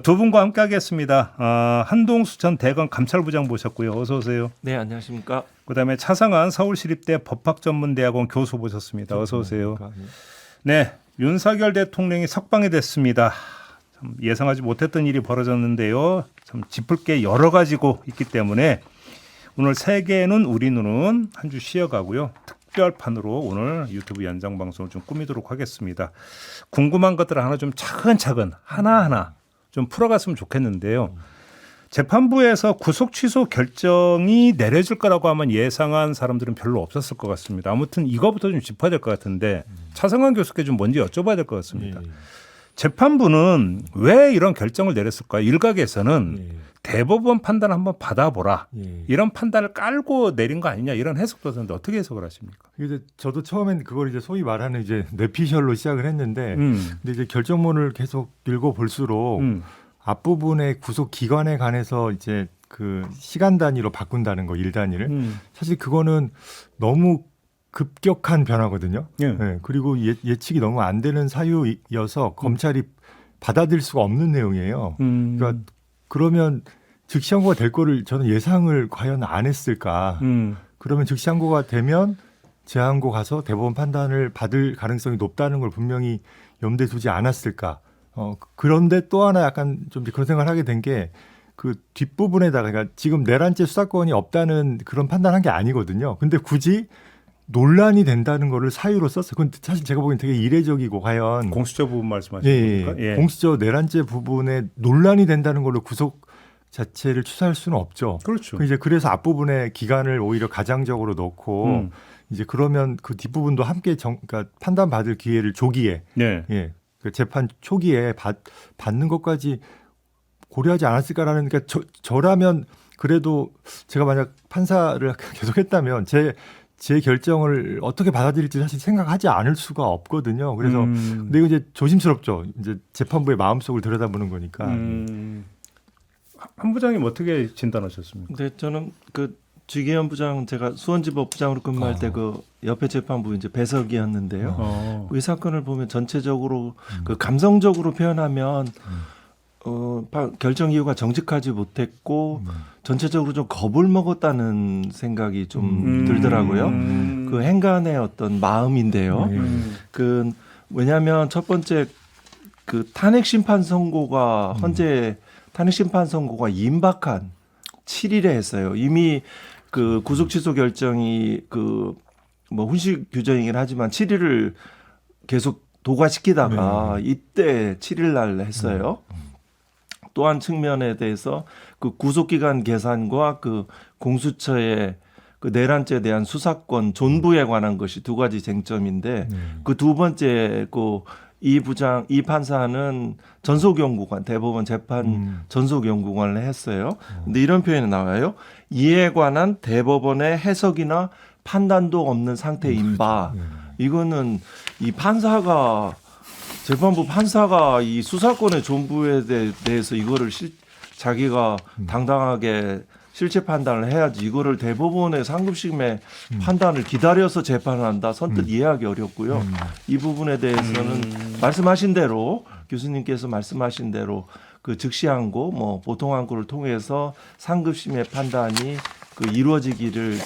두 분과 함께하겠습니다. 한동수 전 대검 감찰부장 모셨고요. 어서 오세요. 네, 안녕하십니까. 그다음에 차상환 서울시립대 법학전문대학원 교수 모셨습니다. 어서 오세요. 네, 윤석열 대통령이 석방이 됐습니다. 참 예상하지 못했던 일이 벌어졌는데요. 참 짚을 게 여러 가지고 있기 때문에 오늘 세계는 우리 눈은 한 주 쉬어가고요. 특별판으로 오늘 유튜브 연장 방송을 좀 꾸미도록 하겠습니다. 궁금한 것들을 하나 좀 차근차근 하나하나 좀 풀어갔으면 좋겠는데요. 재판부에서 구속 취소 결정이 내려질 거라고 하면 예상한 사람들은 별로 없었을 것 같습니다. 아무튼 이거부터 좀 짚어야 될 것 같은데 차성환 교수께 좀 먼저 여쭤봐야 될 것 같습니다. 재판부는 왜 이런 결정을 내렸을까요? 일각에서는 대법원 판단을 한번 받아보라. 이런 판단을 깔고 내린 거 아니냐 이런 해석도 하는데 어떻게 해석을 하십니까? 이제 저도 처음엔 그걸 이제 소위 말하는 이제 뇌피셜로 시작을 했는데, 근데 이제 결정문을 계속 읽어 볼수록 앞부분의 구속 기관에 관해서 이제 그 시간 단위로 바꾼다는 거, 일 단위를 사실 그거는 너무 급격한 변화거든요. 네, 그리고 예측이 너무 안 되는 사유여서 검찰이 받아들일 수가 없는 내용이에요. 그러니까 그러면 즉시 항고가 될 거를 저는 예상을 과연 안 했을까. 그러면 즉시 항고가 되면 재항고 가서 대법원 판단을 받을 가능성이 높다는 걸 분명히 염두에 두지 않았을까. 그런데 또 하나 약간 좀 그런 생각을 하게 된 게 그 뒷부분에다가 그러니까 지금 내란죄 수사권이 없다는 그런 판단한 게 아니거든요. 근데 굳이 논란이 된다는 거를 사유로 썼어요. 그건 사실 제가 보기엔 되게 이례적이고 과연 공수처 부분 말씀하시는 겁니까? 예. 공수처 내란죄 부분에 논란이 된다는 걸로 구속 자체를 취소할 수는 없죠. 그렇죠. 이제 그래서 앞부분에 기간을 오히려 가장적으로 넣고 이제 그러면 그 뒷부분도 함께 그러니까 판단받을 기회를 조기에 예. 그 재판 초기에 받는 것까지 고려하지 않았을까라는 그러니까 저라면 그래도 제가 만약 판사를 계속했다면 제 결정을 어떻게 받아들일지 사실 생각하지 않을 수가 없거든요. 그래서 근데 이거 이제 조심스럽죠. 이제 재판부의 마음속을 들여다보는 거니까. 한 부장님 어떻게 진단하셨습니까? 네, 저는 그 주기현 부장 제가 수원지법 부장으로 근무할 때 그 옆에 재판부 이제 배석이었는데요. 이 사건을 보면 전체적으로 그 감성적으로 표현하면 결정 이유가 정직하지 못했고 전체적으로 좀 겁을 먹었다는 생각이 좀 들더라고요. 그 행간의 어떤 마음인데요. 그 왜냐하면 첫 번째 그 탄핵 심판 선고가 헌재 탄핵 심판 선고가 임박한 7일에 했어요. 이미 그 구속 취소 결정이 그 뭐 훈시 규정이긴 하지만 7일을 계속 도과시키다가 이때 7일 날 했어요. 또 한 측면에 대해서 그 구속기간 계산과 그 공수처의 그 내란죄에 대한 수사권 존부에 관한 것이 두 가지 쟁점인데 그 두 번째 이 판사는 전속연구관 대법원 재판 전속연구관을 했어요. 근데 이런 표현이 나와요. 이에 관한 대법원의 해석이나 판단도 없는 상태인 바. 이거는 이 판사가 재판부 판사가 이 수사권의 존부에 대해서 이거를 자기가 당당하게 실체 판단을 해야지 이거를 대법원의 상급심의 판단을 기다려서 재판을 한다. 선뜻 이해하기 어렵고요. 이 부분에 대해서는 말씀하신 대로 교수님께서 말씀하신 대로 그 즉시항고 뭐 보통항고를 통해서 상급심의 판단이 그 이루어지기를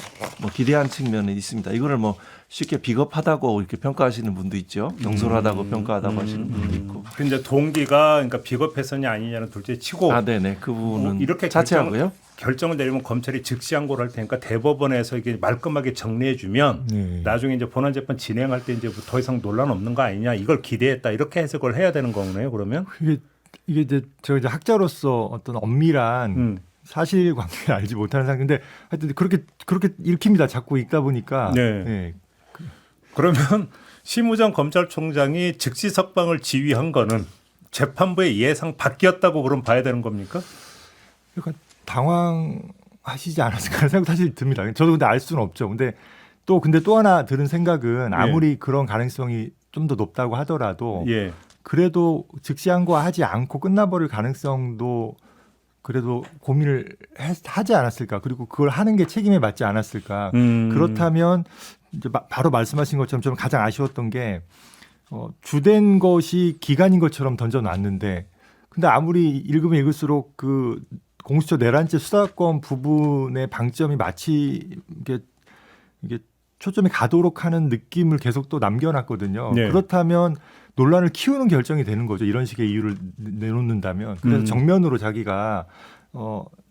뭐 기대한 측면은 있습니다. 이거를 뭐 쉽게 비겁하다고 이렇게 평가하시는 분도 있죠. 경솔하다고 평가하다고 하시는 분도 있고. 근데 동기가 그러니까 비겁했었냐 아니냐는 둘째 치고. 네네. 그 부분은 이렇게 자체하고요. 결정을 내리면 검찰이 즉시 항고를 할 테니까 대법원에서 이게 말끔하게 정리해주면 나중에 이제 본안 재판 진행할 때 이제 더 이상 논란 없는 거 아니냐 이걸 기대했다 이렇게 해석을 해야 되는 거네요. 그러면 이게 이제 제가 이제 학자로서 어떤 엄밀한 사실관계를 알지 못하는 상태인데 하여튼 그렇게 읽힙니다. 자꾸 읽다 보니까. 그러면 심우정 검찰총장이 즉시 석방을 지휘한 거는 재판부의 예상 밖이었다고 그럼 봐야 되는 겁니까? 약간 당황하시지 않았을까 생각 사실 듭니다. 저도 근데 알 수는 없죠. 근데 또 하나 들은 생각은 아무리 그런 가능성이 좀 더 높다고 하더라도 그래도 즉시 항고하지 않고 끝나버릴 가능성도 그래도 고민을 하지 않았을까. 그리고 그걸 하는 게 책임에 맞지 않았을까. 그렇다면 이제 바로 말씀하신 것처럼 저는 가장 아쉬웠던 게 주된 것이 기간인 것처럼 던져놨는데 근데 아무리 읽으면 읽을수록 그 공수처 내란죄 수사권 부분의 방점이 마치 이게 초점이 가도록 하는 느낌을 계속 또 남겨놨거든요. 네. 그렇다면 논란을 키우는 결정이 되는 거죠. 이런 식의 이유를 내놓는다면. 그래서 정면으로 자기가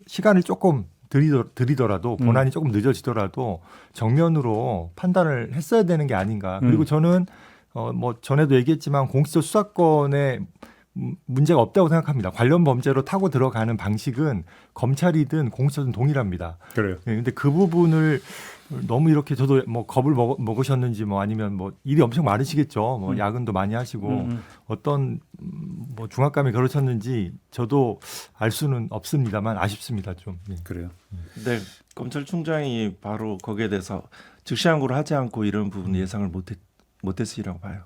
시간을 조금 들이더라도 본안이 조금 늦어지더라도 정면으로 판단을 했어야 되는 게 아닌가. 그리고 저는 뭐 전에도 얘기했지만 공수처 수사권에 문제가 없다고 생각합니다. 관련 범죄로 타고 들어가는 방식은 검찰이든 공수처든 동일합니다. 그래요. 네, 근데 그 부분을 너무 이렇게 저도 뭐 겁을 먹으셨는지 뭐 아니면 뭐 일이 엄청 많으시겠죠. 뭐 야근도 많이 하시고 어떤 뭐 중압감이 그러셨는지 저도 알 수는 없습니다만 아쉽습니다 좀. 네. 그래요. 네, 검찰총장이 바로 거기에 대해서 즉시 항고를 하지 않고 이런 부분 예상을 못했으리라고 봐요.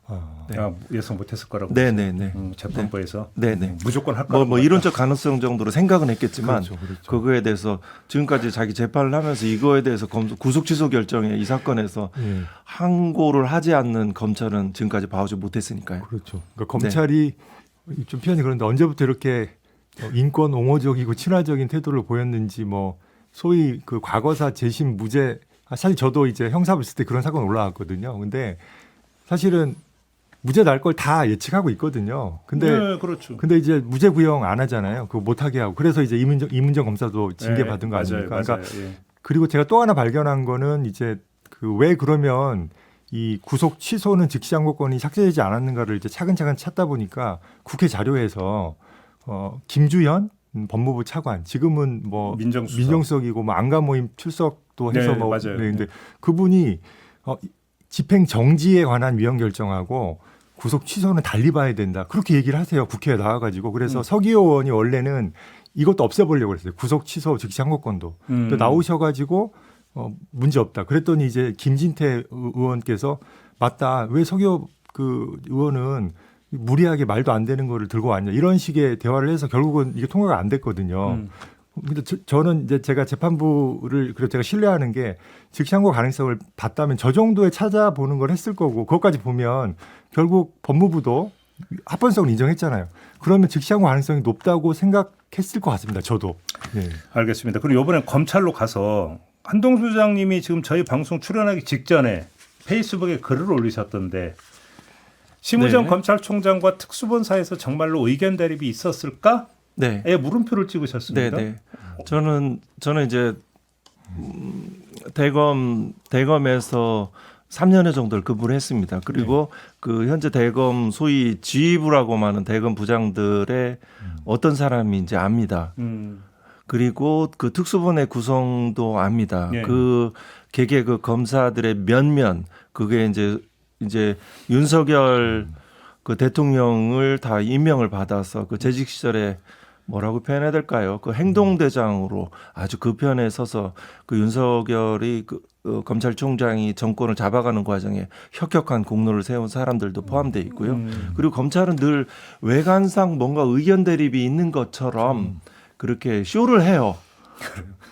네. 예상 못했을 거라고. 네네네. 재판부에서 네네. 무조건 할 거라고. 뭐 이론적 가능성 정도로 생각은 했겠지만 그렇죠. 그거에 대해서 지금까지 자기 재판을 하면서 이거에 대해서 구속 취소 결정에 이 사건에서 항고를 하지 않는 검찰은 지금까지 봐오지 못했으니까요. 그렇죠. 그러니까 검찰이 좀 표현이 그런데 언제부터 이렇게 인권 옹호적이고 친화적인 태도를 보였는지 뭐 소위 그 과거사 재심 무죄 사실 저도 이제 형사부 있을 때 그런 사건 올라왔거든요. 근데 사실은 무죄 날 걸 다 예측하고 있거든요. 근데 네, 그렇죠. 근데 이제 무죄 구형 안 하잖아요. 그거 못 하게 하고. 그래서 이제 이문정 검사도 징계 네, 받은 거 맞아요, 아닙니까? 맞아요. 그러니까 예. 그리고 제가 또 하나 발견한 거는 이제 그 왜 그러면 이 구속 취소는 즉시 항고권이 삭제되지 않았는가를 이제 차근차근 찾다 보니까 국회 자료에서 김주현 법무부 차관 지금은 뭐 민정수석이고 뭐 안가 모임 출석도 해서 네, 뭐 맞아요. 네, 근데 그분이 집행 정지에 관한 위헌 결정하고 구속 취소는 달리 봐야 된다. 그렇게 얘기를 하세요. 국회에 나와가지고. 그래서 서기호 의원이 원래는 이것도 없애보려고 그랬어요. 구속 취소 즉시 항고권도. 또 나오셔가지고 문제 없다. 그랬더니 이제 김진태 의원께서 맞다. 왜 서기호 그 의원은 무리하게 말도 안 되는 거를 들고 왔냐. 이런 식의 대화를 해서 결국은 이게 통과가 안 됐거든요. 근데 저는 이제 제가 재판부를 그래서 제가 신뢰하는 게 즉시 항고 가능성을 봤다면 저 정도에 찾아보는 걸 했을 거고 그것까지 보면 결국 법무부도 합헌성을 인정했잖아요. 그러면 즉시 항고 가능성이 높다고 생각했을 것 같습니다. 저도. 네. 알겠습니다. 그리고 이번에 검찰로 가서 한동수 소장님이 지금 저희 방송 출연하기 직전에 페이스북에 글을 올리셨던데 심우정 검찰총장과 특수본사에서 정말로 의견 대립이 있었을까? 네. 에 물음표를 찍으셨습니다. 네. 저는 이제 대검에서 3년여 정도를 근무를 했습니다. 그리고 그 현재 대검 소위 지휘부라고 하는 대검 부장들의 어떤 사람인지 압니다. 그리고 그 특수본의 구성도 압니다. 그 개개 그 검사들의 면면 그게 이제 윤석열 그 대통령을 다 임명을 받아서 그 재직 시절에 뭐라고 표현해야 될까요? 그 행동대장으로 아주 그 편에 서서 그 윤석열이 그 검찰총장이 정권을 잡아가는 과정에 혁혁한 공로를 세운 사람들도 포함되어 있고요. 그리고 검찰은 늘 외관상 뭔가 의견 대립이 있는 것처럼 그렇게 쇼를 해요.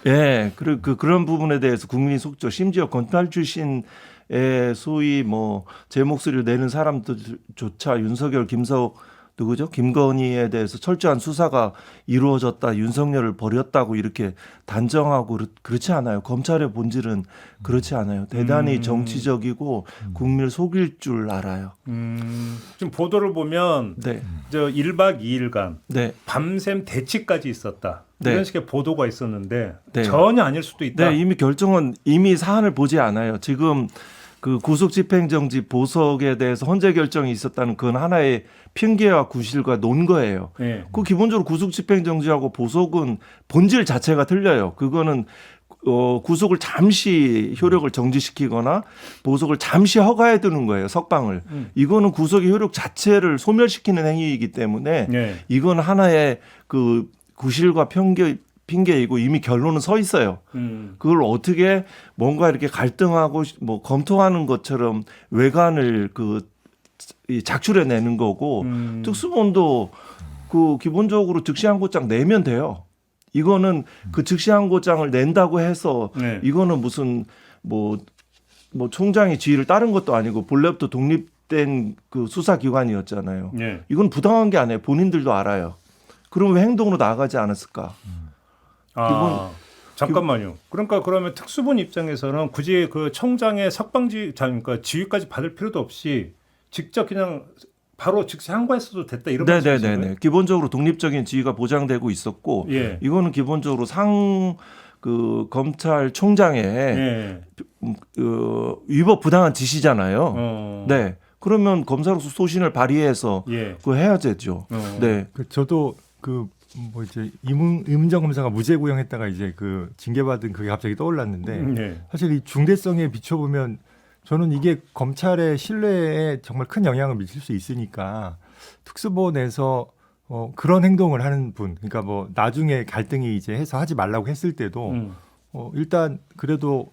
예, 그리고 그런 부분에 대해서 국민이 속죠. 심지어 검찰 출신의 소위 뭐 제 목소리를 내는 사람들조차 윤석열, 누구죠? 김건희에 대해서 철저한 수사가 이루어졌다. 윤석열을 버렸다고 이렇게 단정하고 그렇지 않아요. 검찰의 본질은 그렇지 않아요. 대단히 정치적이고 국민을 속일 줄 알아요. 지금 보도를 보면 저 1박 2일간 밤샘 대치까지 있었다. 이런 식의 보도가 있었는데 전혀 아닐 수도 있다. 네, 이미 사안을 보지 않아요. 지금 그 구속 집행정지 보석에 대해서 헌재 결정이 있었다는 그건 하나의 핑계와 구실과 논 거예요. 그 기본적으로 구속 집행정지하고 보석은 본질 자체가 틀려요. 그거는 구속을 잠시 효력을 정지시키거나 보석을 잠시 허가해 두는 거예요. 석방을. 이거는 구속의 효력 자체를 소멸시키는 행위이기 때문에 이건 하나의 그 구실과 핑계이고 이미 결론은 서 있어요. 그걸 어떻게 뭔가 이렇게 갈등하고 뭐 검토하는 것처럼 외관을 작출해내는 거고 특수본도 그 기본적으로 즉시항고장 내면 돼요. 이거는 그 즉시항고장을 낸다고 해서 이거는 무슨 뭐 총장이 지휘를 따른 것도 아니고 본래부터 독립된 그 수사기관이었잖아요. 이건 부당한 게 아니에요. 본인들도 알아요. 그럼 왜 행동으로 나아가지 않았을까? 잠깐만요. 그러니까 그러면 특수본 입장에서는 굳이 그 청장의 그러니까 지휘까지 받을 필요도 없이 직접 그냥 바로 즉시 항고했어도 됐다 이런 말씀이신가요? 네네네. 기본적으로 독립적인 지위가 보장되고 있었고 예. 이거는 기본적으로 검찰총장의 예. 위법 부당한 지시잖아요. 네. 그러면 검사로서 소신을 발휘해서 예. 그거 해야 되죠. 네. 저도 뭐 이제 임은정 검사가 무죄 구형했다가 이제 그 징계받은 그게 갑자기 떠올랐는데 네. 사실 이 중대성에 비춰보면 저는 이게 검찰의 신뢰에 정말 큰 영향을 미칠 수 있으니까 특수본에서 그런 행동을 하는 분, 그러니까 뭐 나중에 갈등이 이제 해서 하지 말라고 했을 때도 일단 그래도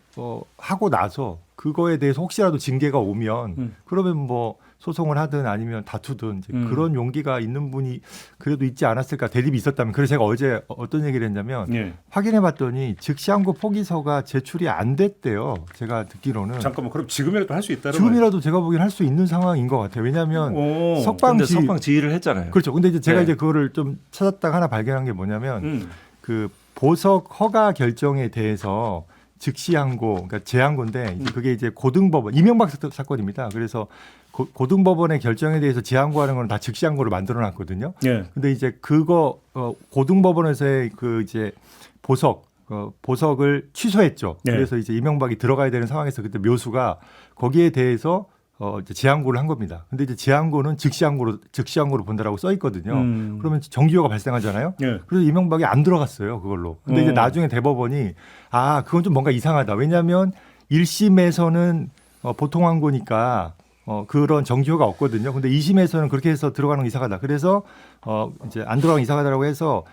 하고 나서 그거에 대해서 혹시라도 징계가 오면 그러면 뭐 소송을 하든 아니면 다투든 이제 그런 용기가 있는 분이 그래도 있지 않았을까, 대립이 있었다면. 그래서 제가 어제 어떤 얘기를 했냐면 예. 확인해봤더니 즉시항고 포기서가 제출이 안 됐대요. 제가 듣기로는. 잠깐만, 그럼 지금이라도 할 수 있다는 지금이라도 제가 보기엔 할 수 있는 상황인 것 같아요. 왜냐하면 석방 지휘를 했잖아요. 그렇죠. 근데 이제 제가 네. 이제 그거를 좀 찾았다가 하나 발견한 게 뭐냐면 그 보석 허가 결정에 대해서 즉시항고, 그러니까 재항고인데 그게 이제 고등법원, 이명박 사건입니다. 그래서 고등법원의 결정에 대해서 재항고하는 건 다 즉시항고를 만들어놨거든요. 예. 근데 이제 그거 고등법원에서의 그 이제 보석을 취소했죠. 네. 그래서 이제 이명박이 들어가야 되는 상황에서 그때 묘수가 거기에 대해서 이제 재항고를 한 겁니다. 근데 이제 재항고는 즉시항고로 본다라고 써 있거든요. 그러면 정기효가 발생하잖아요. 예. 그래서 이명박이 안 들어갔어요, 그걸로. 근데 이제 나중에 대법원이 그건 좀 뭔가 이상하다. 왜냐하면 1심에서는 보통 항고니까 그런 정기효가 없거든요. 근데 2심에서는 그렇게 해서 들어가는 게 이상하다. 그래서 이제 안 들어가는 게 이상하다라고 해서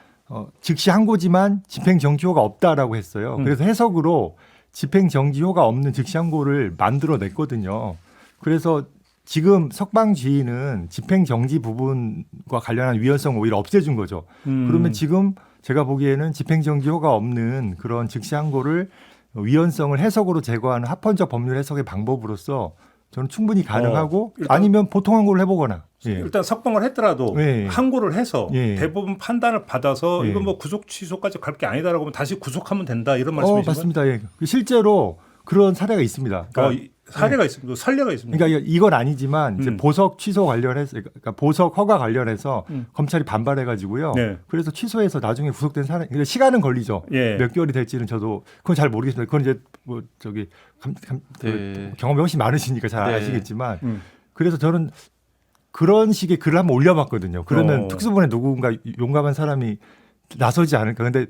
즉시 항고지만 집행 정지효가 없다라고 했어요. 그래서 해석으로 집행 정지효가 없는 즉시 항고를 만들어 냈거든요. 그래서 지금 석방지휘는 집행 정지 부분과 관련한 위헌성을 오히려 없애준 거죠. 그러면 지금 제가 보기에는 집행 정지효가 없는 그런 즉시 항고를 위헌성을 해석으로 제거하는 합헌적 법률 해석의 방법으로서 저는 충분히 가능하고 아니면 보통 항고를 해보거나. 예. 일단 석방을 했더라도 예. 항고를 해서 예. 대법원 판단을 받아서 예. 이건 뭐 구속 취소까지 갈 게 아니다라고 하면 다시 구속하면 된다 이런 말씀이신가요? 맞습니다. 예. 실제로 그런 사례가 있습니다. 그러니까 사례가 있습니다. 선례가 있습니다. 그러니까 이건 아니지만 이제 보석 취소 관련해서, 그러니까 보석 허가 관련해서 검찰이 반발해가지고요. 네. 그래서 취소해서 나중에 구속된 사람, 그러니까 시간은 걸리죠. 예. 몇 개월이 될지는 저도 그건 잘 모르겠습니다. 그건 이제 뭐 저기 네. 경험이 훨씬 많으시니까 잘 네. 아시겠지만, 그래서 저는 그런 식의 글을 한번 올려봤거든요. 그러면 특수본에 누군가 용감한 사람이 나서지 않을까. 근데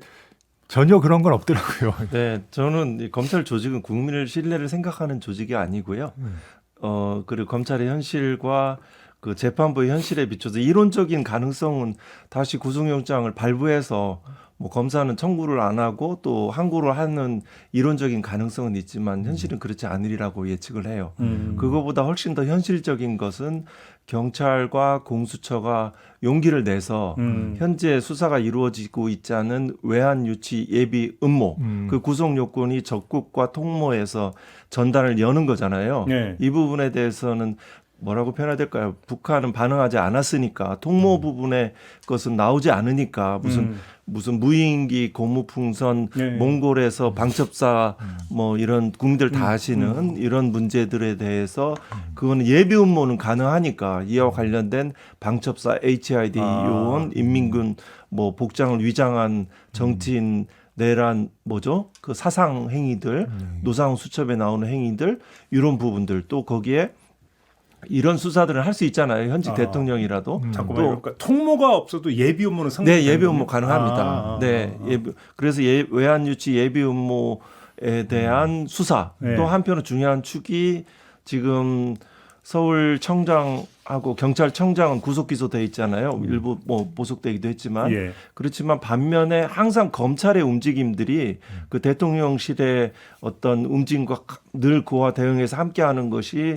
전혀 그런 건 없더라고요. 네, 저는 이 검찰 조직은 국민의 신뢰를 생각하는 조직이 아니고요. 그리고 검찰의 현실과 그 재판부의 현실에 비춰서 이론적인 가능성은 다시 구속영장을 발부해서 뭐 검사는 청구를 안 하고 또 항고를 하는 이론적인 가능성은 있지만 현실은 그렇지 않으리라고 예측을 해요. 그거보다 훨씬 더 현실적인 것은 경찰과 공수처가 용기를 내서 현재 수사가 이루어지고 있지 않은 외환 유치 예비 음모, 그 구속 요건이 적국과 통모에서 전단을 여는 거잖아요. 네. 이 부분에 대해서는 뭐라고 표현해야 될까요? 북한은 반응하지 않았으니까 통모 부분의 것은 나오지 않으니까 무슨 무인기 고무풍선 네. 몽골에서 방첩사 뭐 이런 국민들 다 아시는 이런 문제들에 대해서 그거는 예비 음모는 가능하니까 이와 관련된 방첩사 HID 요원 인민군 뭐 복장을 위장한 정치인 내란 뭐죠? 그 사상 행위들 노상훈 수첩에 나오는 행위들 이런 부분들 또 거기에 이런 수사들을 할 수 있잖아요. 현직 대통령이라도. 잠깐만요. 그러니까 통모가 없어도 예비 음모는 상당히 네, 예비 음모 가능합니다. 네, 그래서 외환 유치 예비 음모에 대한 수사. 네. 또 한편으로 중요한 축이 지금 서울청장하고 경찰청장은 구속 기소돼 있잖아요. 일부 뭐 보석되기도 했지만 예. 그렇지만 반면에 항상 검찰의 움직임들이 그 대통령실의 어떤 움직임과 늘 그와 대응해서 함께하는 것이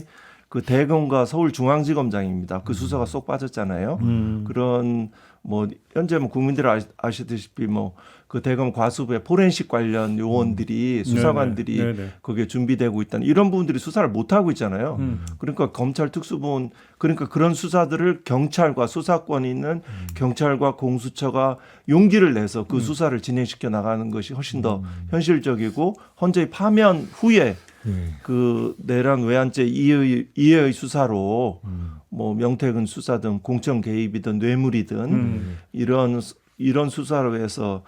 그 대검과 서울중앙지검장입니다. 그 수사가 쏙 빠졌잖아요. 그런 뭐 현재 뭐 국민들 아시다시피 뭐 그 대검 과수부의 포렌식 관련 요원들이 수사관들이 네네. 거기에 준비되고 있다는 이런 부분들이 수사를 못 하고 있잖아요. 그러니까 검찰 특수본 그러니까 그런 수사들을 경찰과 수사권이 있는 경찰과 공수처가 용기를 내서 그 수사를 진행시켜 나가는 것이 훨씬 더 현실적이고 헌재의 파면 후에 그 내란 외환죄 이해의 수사로 뭐 명태균 수사 등 공청 개입이든 뇌물이든 이런 수사로 해서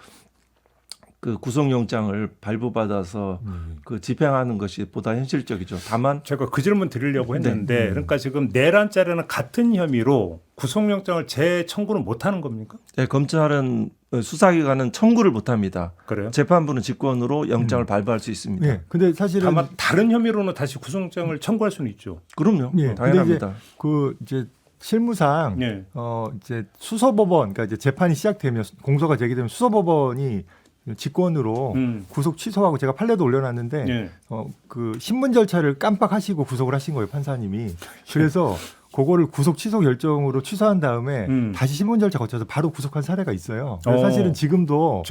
그 구속영장을 발부받아서 그 집행하는 것이 보다 현실적이죠. 다만 제가 그 질문 드리려고 했는데 그러니까 지금 내란죄라는 같은 혐의로 구속영장을 재청구는 못하는 겁니까? 네, 검찰은 수사기관은 청구를 못합니다. 그래요? 재판부는 직권으로 영장을 발부할 수 있습니다. 네, 근데 사실은 다만 다른 혐의로는 다시 구속영장을 청구할 수는 있죠. 그럼요. 예, 당연합니다. 근데 이제 실무상 네. 이제 수서법원 그러니까 이제 재판이 시작되면 공소가 제기되면 수서법원이 직권으로 구속 취소하고 제가 판례도 올려놨는데 네. 그 신문 절차를 깜빡하시고 구속을 하신 거예요 판사님이. 그래서 그거를 구속 취소 결정으로 취소한 다음에 다시 신문 절차 거쳐서 바로 구속한 사례가 있어요. 그래서 사실은 지금도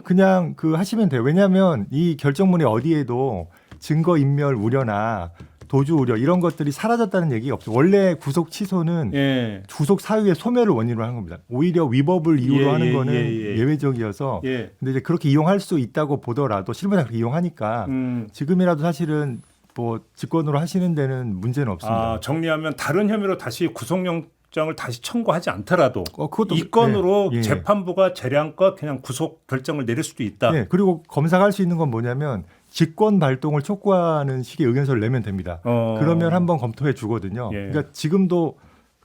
그냥 그 하시면 돼요. 왜냐하면 이 결정문이 어디에도 증거 인멸 우려나 도주 우려 이런 것들이 사라졌다는 얘기가 없어요. 원래 구속 취소는 구속 사유의 소멸을 원인으로 하는 겁니다. 오히려 위법을 이유로 하는 거는 예외적이어서 근데 이제 그렇게 이용할 수 있다고 보더라도 실무상 그렇게 이용하니까 지금이라도 사실은 뭐 직권으로 하시는 데는 문제는 없습니다. 정리하면 다른 혐의로 다시 구속영장을 다시 청구하지 않더라도 그것도 이 건으로 재판부가 재량껏 그냥 구속 결정을 내릴 수도 있다. 네, 그리고 검사가 할 수 있는 건 뭐냐면 직권 발동을 촉구하는 식의 의견서를 내면 됩니다. 그러면 한번 검토해 주거든요. 그러니까 지금도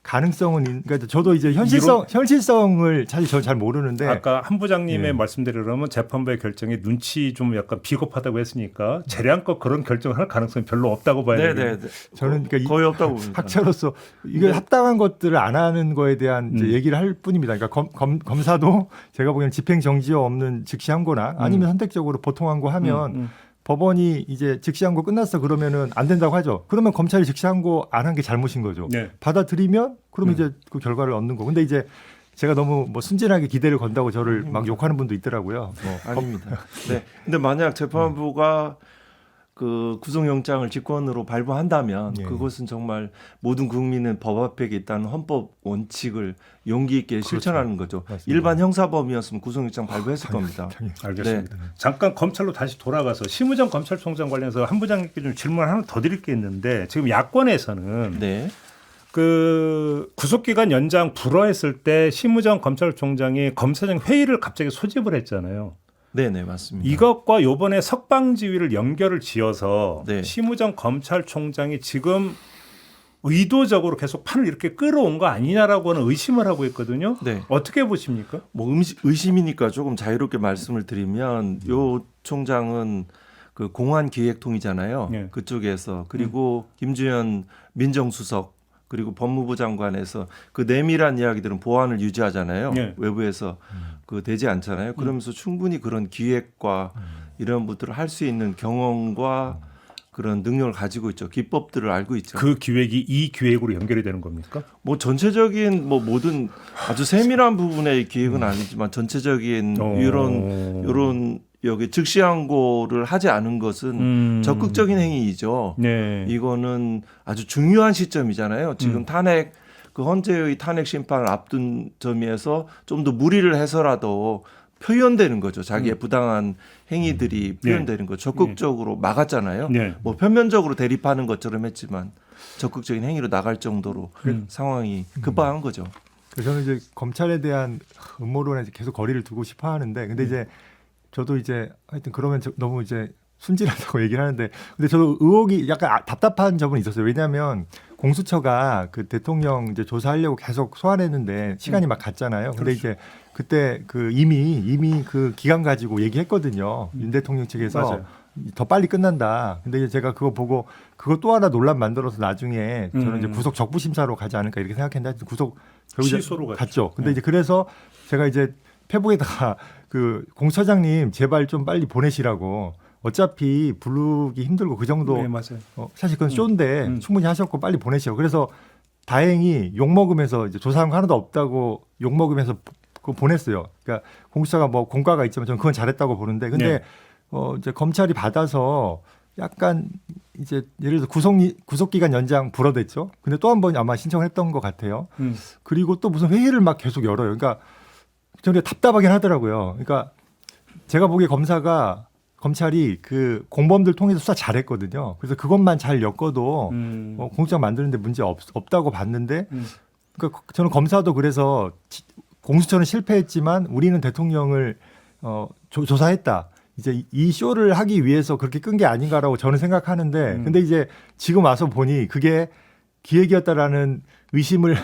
가능성은 그러니까 저도 이제 현실성을 사실 저는 잘 모르는데 아까 한 부장님의 말씀대로라면 재판부의 결정이 눈치 좀 약간 비겁하다고 했으니까 재량껏 그런 결정을 할 가능성이 별로 없다고 봐야 되겠네요. 저는 그러니까 거의 없다고 봅니다. 학자로서 이게 합당한 것들을 안 하는 거에 대한 이제 얘기를 할 뿐입니다. 그러니까 검사도 제가 보기에는 집행 정지가 없는 즉시 항고나 아니면 선택적으로 보통 항고하면 법원이 이제 즉시 항고 끝났어 그러면은 안 된다고 하죠. 그러면 검찰이 즉시 항고 안 한 게 잘못인 거죠. 받아들이면 그럼 이제 그 결과를 얻는 거. 근데 이제 제가 너무 뭐 순진하게 기대를 건다고 저를 막 욕하는 분도 있더라고요. 아닙니다. 네. 근데 만약 재판부가 그 구속영장을 직권으로 발부한다면 그것은 정말 모든 국민은 법 앞에 있다는 헌법 원칙을 용기 있게 실천하는 거죠. 맞습니다. 일반 형사범이었으면 구속영장 발부했을 겁니다. 알겠습니다. 잠깐 검찰로 다시 돌아가서 심우정 검찰총장 관련해서 한 부장님께 좀 질문 하나 더 드릴 게 있는데 지금 야권에서는 그 구속기간 연장 불허했을 때 심우정 검찰총장이 검사장 회의를 갑자기 소집을 했잖아요. 네네 맞습니다. 이것과 이번에 석방지휘를 연결을 지어서 심우정 검찰총장이 지금 의도적으로 계속 판을 이렇게 끌어온 거 아니냐라고는 의심을 하고 있거든요. 어떻게 보십니까? 뭐 의심이니까 조금 자유롭게 말씀을 드리면 요 총장은 그 공안기획통이잖아요. 그쪽에서 그리고 김주현 민정수석 그리고 법무부 장관에서 그 내밀한 이야기들은 보안을 유지하잖아요. 외부에서 그 되지 않잖아요. 그러면서 충분히 그런 기획과 이런 것들을 할 수 있는 경험과 그런 능력을 가지고 있죠. 기법들을 알고 있죠. 그 기획이 이 기획으로 연결이 되는 겁니까? 뭐 전체적인 뭐 모든 아주 세밀한 부분의 기획은 아니지만 전체적인 이런 여기 즉시항고를 하지 않은 것은 적극적인 행위이죠. 이거는 아주 중요한 시점이잖아요. 지금 탄핵 그 헌재의 탄핵 심판을 앞둔 점에서 좀 더 무리를 해서라도 표현되는 거죠. 자기의 부당한 행위들이 표현되는 거죠. 적극적으로 막았잖아요. 뭐 표면적으로 대립하는 것처럼 했지만 적극적인 행위로 나갈 정도로 상황이 급박한 거죠. 저는 이제 검찰에 대한 음모론에 계속 거리를 두고 싶어 하는데 근데 이제 저도 이제 하여튼 그러면 너무 이제 순진하다고 얘기를 하는데 근데 저도 의혹이 약간 답답한 점은 있었어요. 왜냐하면 공수처가 그 대통령 이제 조사하려고 계속 소환했는데 시간이 막 갔잖아요. 근데 이제 그때 그 이미 그 기간 가지고 얘기했거든요. 윤 대통령 측에서 더 빨리 끝난다. 근데 이제 제가 그거 보고 그거 또 하나 논란 만들어서 나중에 저는 이제 구속 적부 심사로 가지 않을까 이렇게 생각했는데 구속 취소로 갔죠. 근데 이제 그래서 제가 이제 페북에다가 그 공처장님 제발 좀 빨리 보내시라고. 어차피 부르기 힘들고 그 정도 사실 그건 쇼인데 충분히 하셨고 빨리 보내시오. 그래서 다행히 욕 먹으면서 이제 조사한 거 하나도 없다고 욕 먹으면서 그거 보냈어요. 그러니까 공수처가 뭐 공과가 있지만 저는 그건 잘했다고 보는데 근데 이제 검찰이 받아서 약간 이제 예를 들어 구속기간 연장 불어댔죠. 근데 또 한 번 아마 신청을 했던 것 같아요. 그리고 또 무슨 회의를 막 계속 열어요. 그러니까 저는 답답하긴 하더라고요. 그러니까 제가 보기에 검찰이 그 공범들 통해서 수사 잘했거든요. 그래서 그것만 잘 엮어도 공소장 만드는데 문제 없다고 봤는데 그러니까 저는 검사도 그래서 공수처는 실패했지만 우리는 대통령을 조사했다. 이제 이 쇼를 하기 위해서 그렇게 끈 게 아닌가라고 저는 생각하는데 근데 이제 지금 와서 보니 그게 기획이었다라는 의심을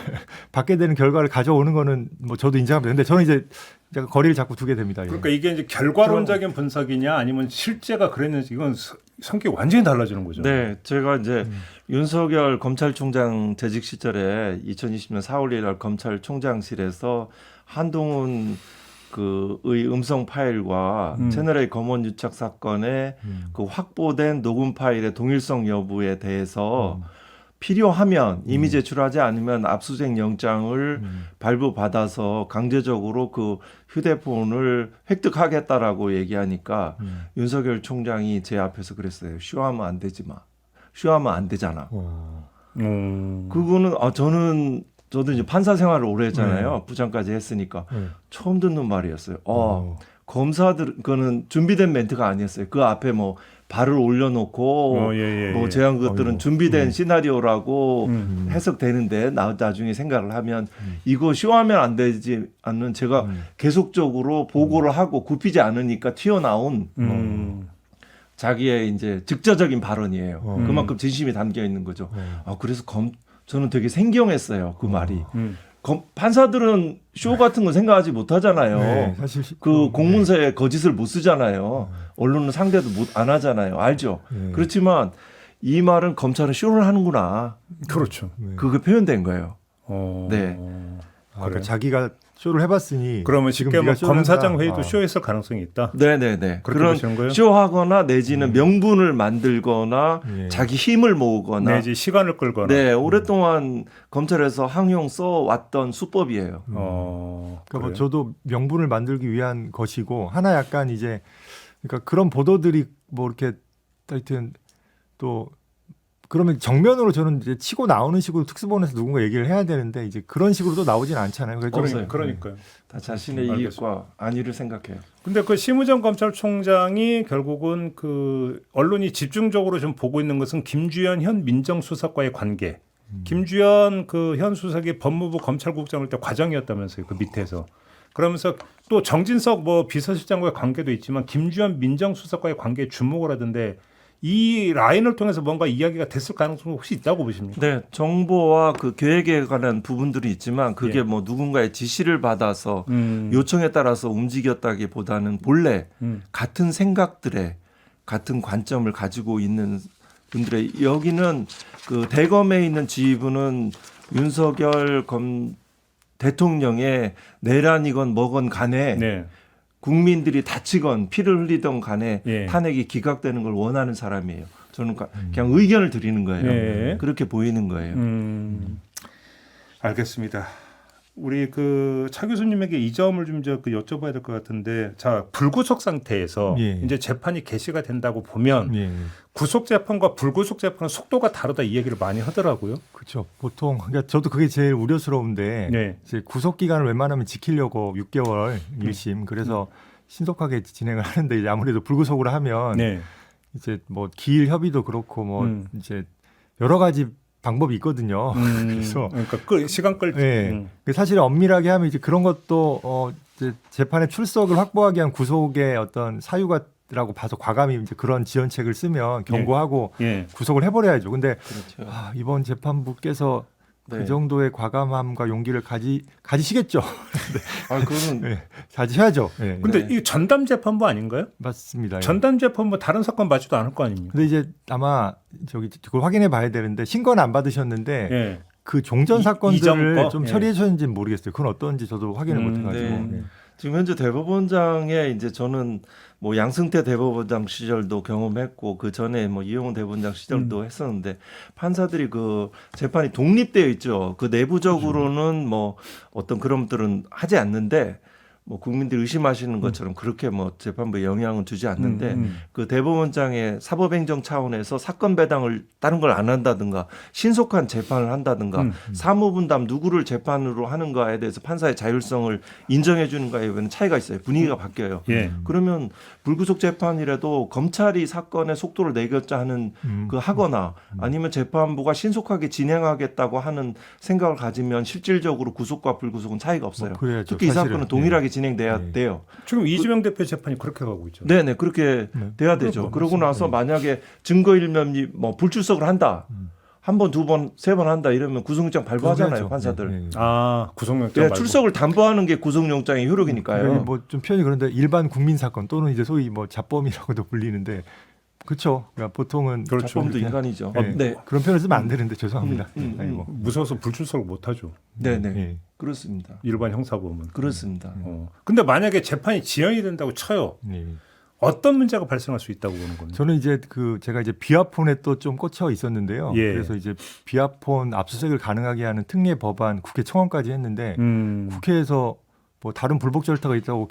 받게 되는 결과를 가져오는 거는 뭐 저도 인정합니다. 근데 저는 이제 약간 거리를 자꾸 두게 됩니다. 그러니까 이게 이제 결과론적인 분석이냐 아니면 실제가 그랬는지 이건 성격이 완전히 달라지는 거죠. 네, 제가 이제 윤석열 검찰총장 재직 시절에 2020년 4월 1일 검찰총장실에서 한동훈 그의 음성 파일과 채널A 검언 유착 사건의 그 확보된 녹음 파일의 동일성 여부에 대해서 필요하면 이미 제출하지 않으면 압수수색 영장을 발부받아서 강제적으로 그 휴대폰을 획득하겠다라고 얘기하니까 윤석열 총장이 제 앞에서 그랬어요. 쇼하면 안 되지 마. 쇼하면 안 되잖아. 그거는 저도 이제 판사 생활을 오래 했잖아요. 부장까지 했으니까 처음 듣는 말이었어요. 검사들 그거는 준비된 멘트가 아니었어요. 그 앞에 뭐 발을 올려놓고 뭐 제한 것들은 준비된 시나리오라고 해석되는데 나중에 생각을 하면 이거 쇼하면 안 되지 않는 제가 계속적으로 보고를 하고 굽히지 않으니까 튀어나온 자기의 이제 즉자적인 발언이에요. 그만큼 진심이 담겨 있는 거죠. 그래서 저는 되게 생경했어요. 그 말이. 판사들은 쇼 같은 거 생각하지 못하잖아요. 네, 사실 그 공문서에 거짓을 못 쓰잖아요. 언론은 상대도 안 하잖아요. 알죠? 그렇지만 이 말은 검찰은 쇼를 하는구나. 그렇죠. 그게 표현된 거예요. 네. 그러니까 자기가 쇼를 해봤으니 그러면 지금 쉽게 뭐 네가 쇼를 검사장 한다. 회의도 쇼했을 가능성이 있다. 네네네. 그렇게 그런 보시는 거예요? 쇼하거나 내지는 명분을 만들거나 자기 힘을 모으거나 내지 시간을 끌거나. 네, 오랫동안 검찰에서 항용 써왔던 수법이에요. 그러니까 뭐 저도 명분을 만들기 위한 것이고 하나 약간 이제 그러니까 그런 보도들이 뭐 이렇게 하여튼 또 그러면 정면으로 저는 이제 치고 나오는 식으로 특수본에서 누군가 얘기를 해야 되는데 이제 그런 식으로 또 나오진 않잖아요. 그래서 없어요. 그러니까요. 다 자신의 이익과 안위를 생각해요. 근데 그 심우정 검찰총장이 결국은 그 언론이 집중적으로 좀 보고 있는 것은 김주현 현 민정수석과의 관계. 김주현 그 현 수석이 법무부 검찰국장일 때 과장이었다면서요. 그 밑에서. 그러면서 또 정진석 뭐 비서실장과의 관계도 있지만 김주현 민정수석과의 관계에 주목을 하던데 이 라인을 통해서 뭔가 이야기가 됐을 가능성이 혹시 있다고 보십니까? 네, 정보와 그 계획에 관한 부분들이 있지만 그게 뭐 누군가의 지시를 받아서 요청에 따라서 움직였다기보다는 본래 같은 생각들에 같은 관점을 가지고 있는 분들의 여기는 그 대검에 있는 지휘부는 윤석열 대통령의 내란이건 뭐건 간에 국민들이 다치건 피를 흘리던 간에 탄핵이 기각되는 걸 원하는 사람이에요. 저는 그냥 의견을 드리는 거예요. 그렇게 보이는 거예요. 알겠습니다. 우리 그 차 교수님에게 이 점을 좀 여쭤봐야 될 것 같은데, 자 불구속 상태에서 이제 재판이 개시가 된다고 보면 구속 재판과 불구속 재판은 속도가 다르다 이 얘기를 많이 하더라고요. 그렇죠. 보통 그러니까 저도 그게 제일 우려스러운데 이제 구속 기간을 웬만하면 지키려고 6개월 1심 그래서 신속하게 진행을 하는데 이제 아무래도 불구속으로 하면 이제 뭐 기일 협의도 그렇고 뭐 이제 여러 가지 방법이 있거든요. 그래서 그러니까 시간 끌. 사실 엄밀하게 하면 이제 그런 것도 이제 재판의 출석을 확보하기 위한 구속의 어떤 사유가라고 봐서 과감히 이제 그런 지연책을 쓰면 경고하고 구속을 해버려야죠. 근데 그렇죠. 이번 재판부께서 그 정도의 과감함과 용기를 가지시겠죠. 그거는 가지셔야죠. 근데 이 전담 재판부 아닌가요? 맞습니다. 전담 재판부 다른 사건 맞지도 않을 거 아닙니까? 근데 이제 아마 그걸 확인해 봐야 되는데 신고는 안 받으셨는데 그 종전 사건들을 좀 처리해 주셨는지는 모르겠어요. 그건 어떤지 저도 확인을 못 해가지고. 지금 현재 대법원장에 이제 저는 뭐 양승태 대법원장 시절도 경험했고 그 전에 뭐 이용훈 대법원장 시절도 했었는데 판사들이 그 재판이 독립되어 있죠. 그 내부적으로는 뭐 어떤 그런 것들은 하지 않는데 뭐 국민들이 의심하시는 것처럼 그렇게 뭐 재판부에 영향은 주지 않는데 그 대법원장의 사법행정 차원에서 사건 배당을 다른 걸 안 한다든가 신속한 재판을 한다든가 사무분담 누구를 재판으로 하는가에 대해서 판사의 자율성을 인정해 주는가에 차이가 있어요. 분위기가 바뀌어요. 예. 그러면 불구속 재판이라도 검찰이 사건의 속도를 내겠자 하는 그 하거나 아니면 재판부가 신속하게 진행하겠다고 하는 생각을 가지면 실질적으로 구속과 불구속은 차이가 없어요. 그래야죠, 특히 이 사실은. 사건은 동일하게 진행돼야 돼요. 지금 이재명 대표 재판이 그렇게 가고 있죠. 네네 그렇게 돼야 되죠. 그러고 나서 만약에 증거일면이 뭐 불출석을 한다. 한 번, 두 번, 세 번 한다 이러면 구속영장 발부하잖아요, 판사들. 아, 구속영장 네, 말고. 출석을 담보하는 게 구속영장의 효력이니까요. 뭐좀 표현이 그런데 일반 국민 사건 또는 이제 소위 뭐 자범이라고도 불리는데 그렇죠. 그러니까 보통은 그렇죠. 자범도 인간이죠. 네. 네. 그런 표현을 쓰면 안 되는데 죄송합니다. 아이고. 무서워서 불출석을 못 하죠. 네네. 예. 그렇습니다. 일반 형사범은. 그렇습니다. 근데 만약에 재판이 지연이 된다고 쳐요. 예. 어떤 문제가 발생할 수 있다고 보는 겁니까? 저는 이제 제가 이제 비아폰에 또 좀 꽂혀 있었는데요. 예. 그래서 이제 비아폰 압수수색을 가능하게 하는 특례 법안 국회 청원까지 했는데 국회에서 뭐 다른 불복 절차가 있다고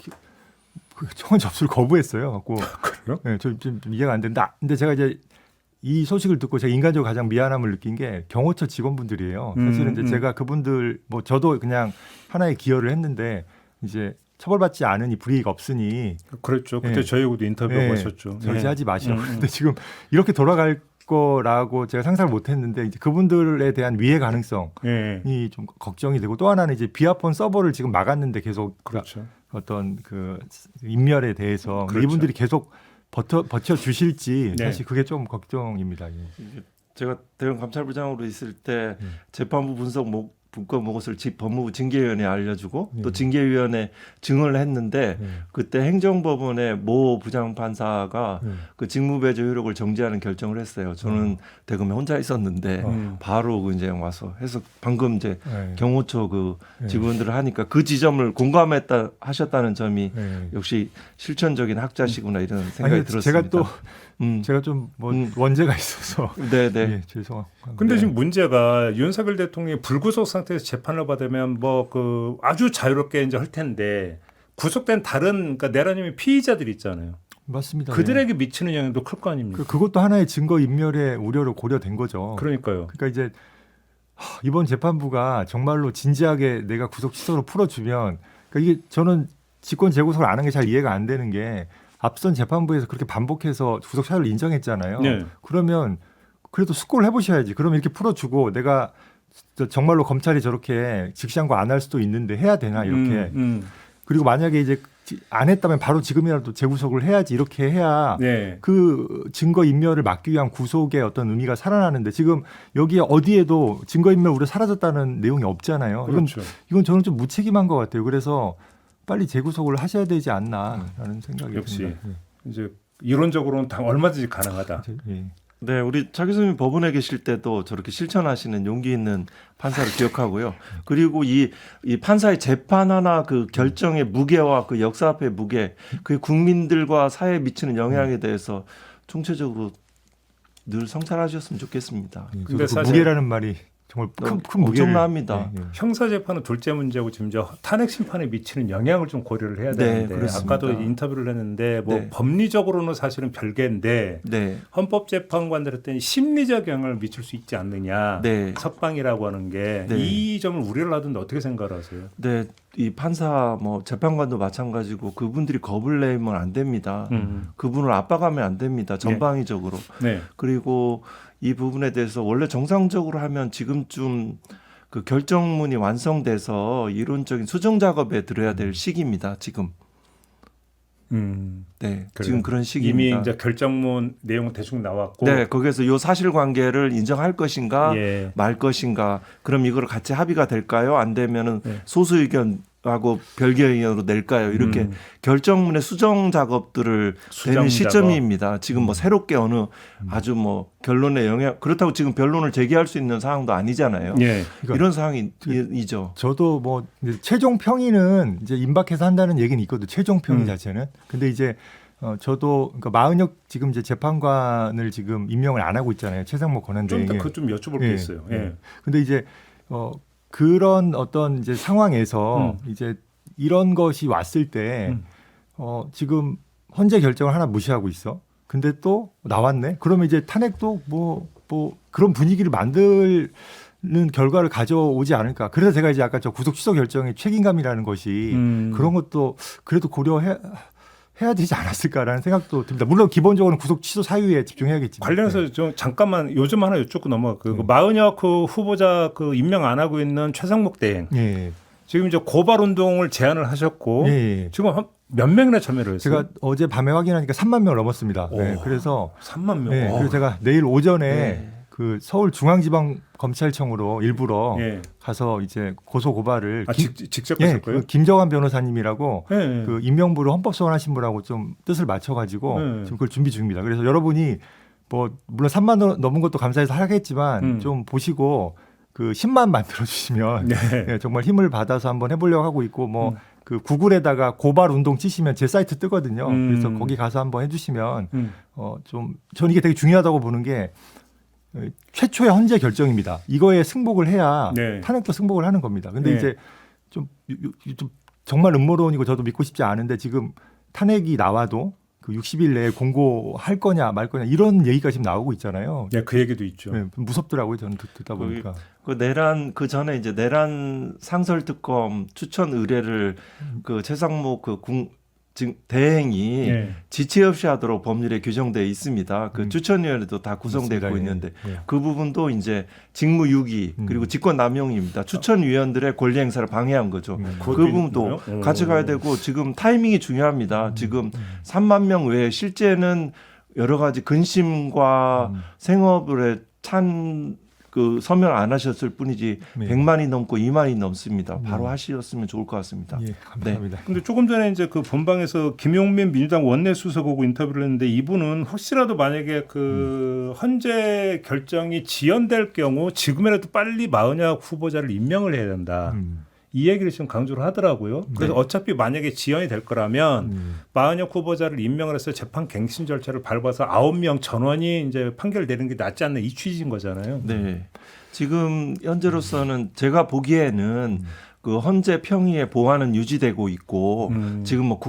그 청원 접수를 거부했어요. 갖고 그래요? 네, 좀 이해가 안 된다. 근데 제가 이제 이 소식을 듣고 제가 인간적으로 가장 미안함을 느낀 게 경호처 직원분들이에요. 사실은 이제 제가 그분들 뭐 저도 그냥 하나의 기여를 했는데 이제 처벌받지 않으니 불이익 없으니 그렇죠. 그때 예. 저희하고도 인터뷰 예, 하셨죠. 절제하지 마시라고. 근데 지금 이렇게 돌아갈 거라고 제가 상상을 못했는데 이제 그분들에 대한 위해 가능성이 예. 좀 걱정이 되고 또 하나는 이제 비아폰 서버를 지금 막았는데 계속 그렇죠. 어떤 그 인멸에 대해서 그렇죠. 이분들이 계속 버텨 주실지 네. 사실 그게 좀 걱정입니다. 예. 제가 대검 감찰부장으로 있을 때 재판부 분석 문건 보고서를 법무부 징계위원회에 알려주고 또 징계위원회 증언을 했는데 그때 행정법원의 모 부장판사가 그 직무배제 효력을 정지하는 결정을 했어요. 저는 대검에 혼자 있었는데 바로 그 이제 와서 해서 방금 이제 경호처 그 직원들을 하니까 그 지점을 공감했다 하셨다는 점이 역시 실천적인 학자시구나 이런 생각이 들었습니다. 제가 또 제가 좀 뭐 원죄가 있어서 네네. 예, 죄송합니다. 근데 지금 문제가 윤석열 대통령이 불구속 상태에서 재판을 받으면 뭐 그 아주 자유롭게 이제 할 텐데 구속된 다른 그러니까 내란님의 피의자들 있잖아요. 맞습니다. 그들에게 미치는 영향도 클 거 아닙니까? 그것도 하나의 증거 인멸의 우려로 고려된 거죠. 그러니까요. 그러니까 이제 이번 재판부가 정말로 진지하게 내가 구속 취소로 풀어주면 그러니까 이게 저는 직권 재구속을 안 한 게 잘 이해가 안 되는 게 앞선 재판부에서 그렇게 반복해서 구속 사유를 인정했잖아요. 네. 그러면 그래도 숙고를 해보셔야지. 그러면 이렇게 풀어주고 내가 정말로 검찰이 저렇게 직시한 거 안 할 수도 있는데 해야 되나 이렇게. 그리고 만약에 이제 안 했다면 바로 지금이라도 재구속을 해야지 이렇게 해야 네. 그 증거 인멸을 막기 위한 구속의 어떤 의미가 살아나는데 지금 여기에 어디에도 증거 인멸 우려 사라졌다는 내용이 없잖아요. 그렇죠. 이건 저는 좀 무책임한 것 같아요. 그래서 빨리 재구속을 하셔야 되지 않나라는 생각이 역시 듭니다. 이제 이론적으로는 다 얼마든지 가능하다. 예. 네, 우리 차 교수님 법원에 계실 때도 저렇게 실천하시는 용기 있는 판사를 기억하고요. 그리고 이 판사의 재판 하나 그 결정의 무게와 그 역사 앞의 무게, 그 국민들과 사회에 미치는 영향에 대해서 총체적으로 늘 성찰하셨으면 좋겠습니다. 예. 근데 그 사실 무게라는 말이 정말 큰 무게를 엄청납니다. 예, 예. 형사 재판은 둘째 문제고 지금 저 탄핵 심판에 미치는 영향을 좀 고려를 해야 네, 되는데 그렇습니다. 아까도 인터뷰를 했는데 뭐 네. 법리적으로는 사실은 별개인데 네, 헌법재판관들한테는 심리적 영향을 미칠 수 있지 않느냐. 네. 석방이라고 하는 게 이 네. 점을 우려를 하던데 어떻게 생각을 하세요? 네, 이 판사 뭐 재판관도 마찬가지고 그분들이 겁을 내면 안 됩니다. 그분을 압박하면 안 됩니다. 전방위적으로. 네. 그리고 이 부분에 대해서 원래 정상적으로 하면 지금쯤 그 결정문이 완성돼서 이론적인 수정 작업에 들어야 될 시기입니다. 지금. 네, 그래요. 지금 그런 시기입니다. 이미 이제 결정문 내용은 대충 나왔고. 네, 거기에서 요 사실관계를 인정할 것인가 예. 말 것인가. 그럼 이걸 같이 합의가 될까요? 안 되면은 네. 소수 의견하고 별개 의견으로 낼까요? 이렇게 결정문의 수정 작업들을 수정 되는 작업. 시점입니다. 지금 뭐 새롭게 어느 아주 뭐 결론에 영향 그렇다고 지금 변론을 제기할 수 있는 상황도 아니잖아요. 예. 그러니까 이런 상황이죠. 저도 뭐 이제 최종 평의는 이제 임박해서 한다는 얘기는 있거든요. 최종 평의 자체는. 근데 이제 저도 그러니까 마은혁 지금 이제 재판관을 지금 임명을 안 하고 있잖아요. 최상목 권한대행이. 좀 더 그거 좀 여쭤볼 게 있어요. 예. 근데 이제 그런 어떤 이제 상황에서 이제 이런 것이 왔을 때 지금 헌재 결정을 하나 무시하고 있어. 근데 또 나왔네. 그러면 이제 탄핵도 뭐 그런 분위기를 만드는 결과를 가져오지 않을까. 그래서 제가 이제 아까 저 구속 취소 결정의 책임감이라는 것이 그런 것도 그래도 고려해야 되지 않았을까라는 생각도 듭니다. 물론 기본적으로는 구속 취소 사유에 집중해야겠지만. 관련해서 좀 잠깐만 요즘 하나 여쭙고 넘어갈게요. 그 마은혁 그 후보자 그 임명 안 하고 있는 최상목 대행. 예. 지금 이제 고발 운동을 제안을 하셨고 예. 지금 몇 명이나 참여를 했어요? 제가 어제 밤에 확인하니까 3만 명을 넘었습니다. 네, 그래서 3만 명. 네, 그래서 제가 내일 오전에 네. 그 서울중앙지방검찰청으로 일부러 예. 가서 이제 고소 고발을 직접 예, 했을 거예요? 그 김정환 변호사님이라고 예, 예. 그 임명부를 헌법소원하신 분하고 좀 뜻을 맞춰가지고 네. 지금 그걸 준비 중입니다. 그래서 여러분이 뭐 물론 3만 원 넘은 것도 감사해서 하겠지만 좀 보시고 그 10만 만들어 주시면 네. 예, 정말 힘을 받아서 한번 해보려고 하고 있고 뭐 그 구글에다가 고발 운동 치시면 제 사이트 뜨거든요. 그래서 거기 가서 한번 해주시면 좀 저는 이게 되게 중요하다고 보는 게 최초의 헌재 결정입니다. 이거에 승복을 해야 네. 탄핵도 승복을 하는 겁니다. 근데 네. 이제 좀 정말 음모론이고 저도 믿고 싶지 않은데 지금 탄핵이 나와도 그 60일 내에 공고할 거냐 말 거냐 이런 얘기가 지금 나오고 있잖아요. 네, 그 얘기도 있죠. 네, 무섭더라고요. 저는 듣다 보니까. 그 내란 그 전에 이제 내란 상설특검 추천 의뢰를 그 최상목 지금 대행이 네. 지체 없이 하도록 법률에 규정돼 있습니다. 그 추천위원회도 다 구성되고 맞습니다. 있는데 예. 그 부분도 이제 직무유기 그리고 직권남용입니다. 추천위원들의 권리 행사를 방해한 거죠. 그 그것도 부분도 있나요? 가져가야 되고 지금 타이밍이 중요합니다. 지금 3만 명 외에 실제는 여러 가지 근심과 생업에 찬 그 서명 안 하셨을 뿐이지 네. 100만이 넘고 2만이 넘습니다. 바로 하셨으면 좋을 것 같습니다. 예, 감사합니다. 근데 조금 전에 이제 그 본방에서 김용민 민주당 원내수석하고 인터뷰를 했는데 이분은 혹시라도 만약에 그 헌재 결정이 지연될 경우 지금이라도 빨리 마은혁 후보자를 임명을 해야 된다. 이 얘기를 지금 강조를 하더라고요. 그래서 네. 어차피 만약에 지연이 될 거라면 마은혁 후보자를 임명을 해서 재판 갱신 절차를 밟아서 9명 전원이 이제 판결 내리는 게 낫지 않나 이 취지인 거잖아요. 네. 지금 현재로서는 제가 보기에는 그 헌재 평의의 보안은 유지되고 있고 지금 뭐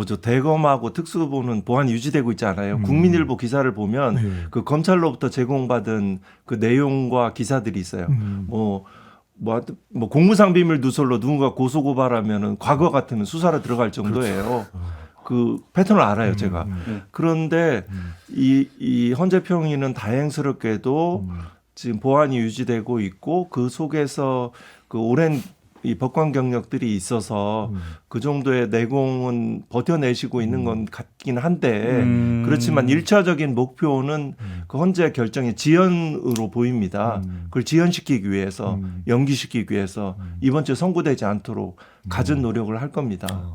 대검하고 특수부는 보안이 유지되고 있지 않아요. 국민일보 기사를 보면 네. 그 검찰로부터 제공받은 그 내용과 기사들이 있어요. 뭐 공무상 비밀 누설로 누군가 고소 고발하면은 과거 같으면 수사로 들어갈 정도예요. 그 패턴을 알아요, 제가. 그런데 이 헌재 평의는 다행스럽게도 지금 보안이 유지되고 있고 그 속에서 그 오랜 이 법관 경력들이 있어서 그 정도의 내공은 버텨내시고 있는 건 같긴 한데 그렇지만 1차적인 목표는 그 헌재 결정의 지연으로 보입니다. 그걸 지연시키기 위해서 연기시키기 위해서 이번 주에 선고되지 않도록 갖은 노력을 할 겁니다.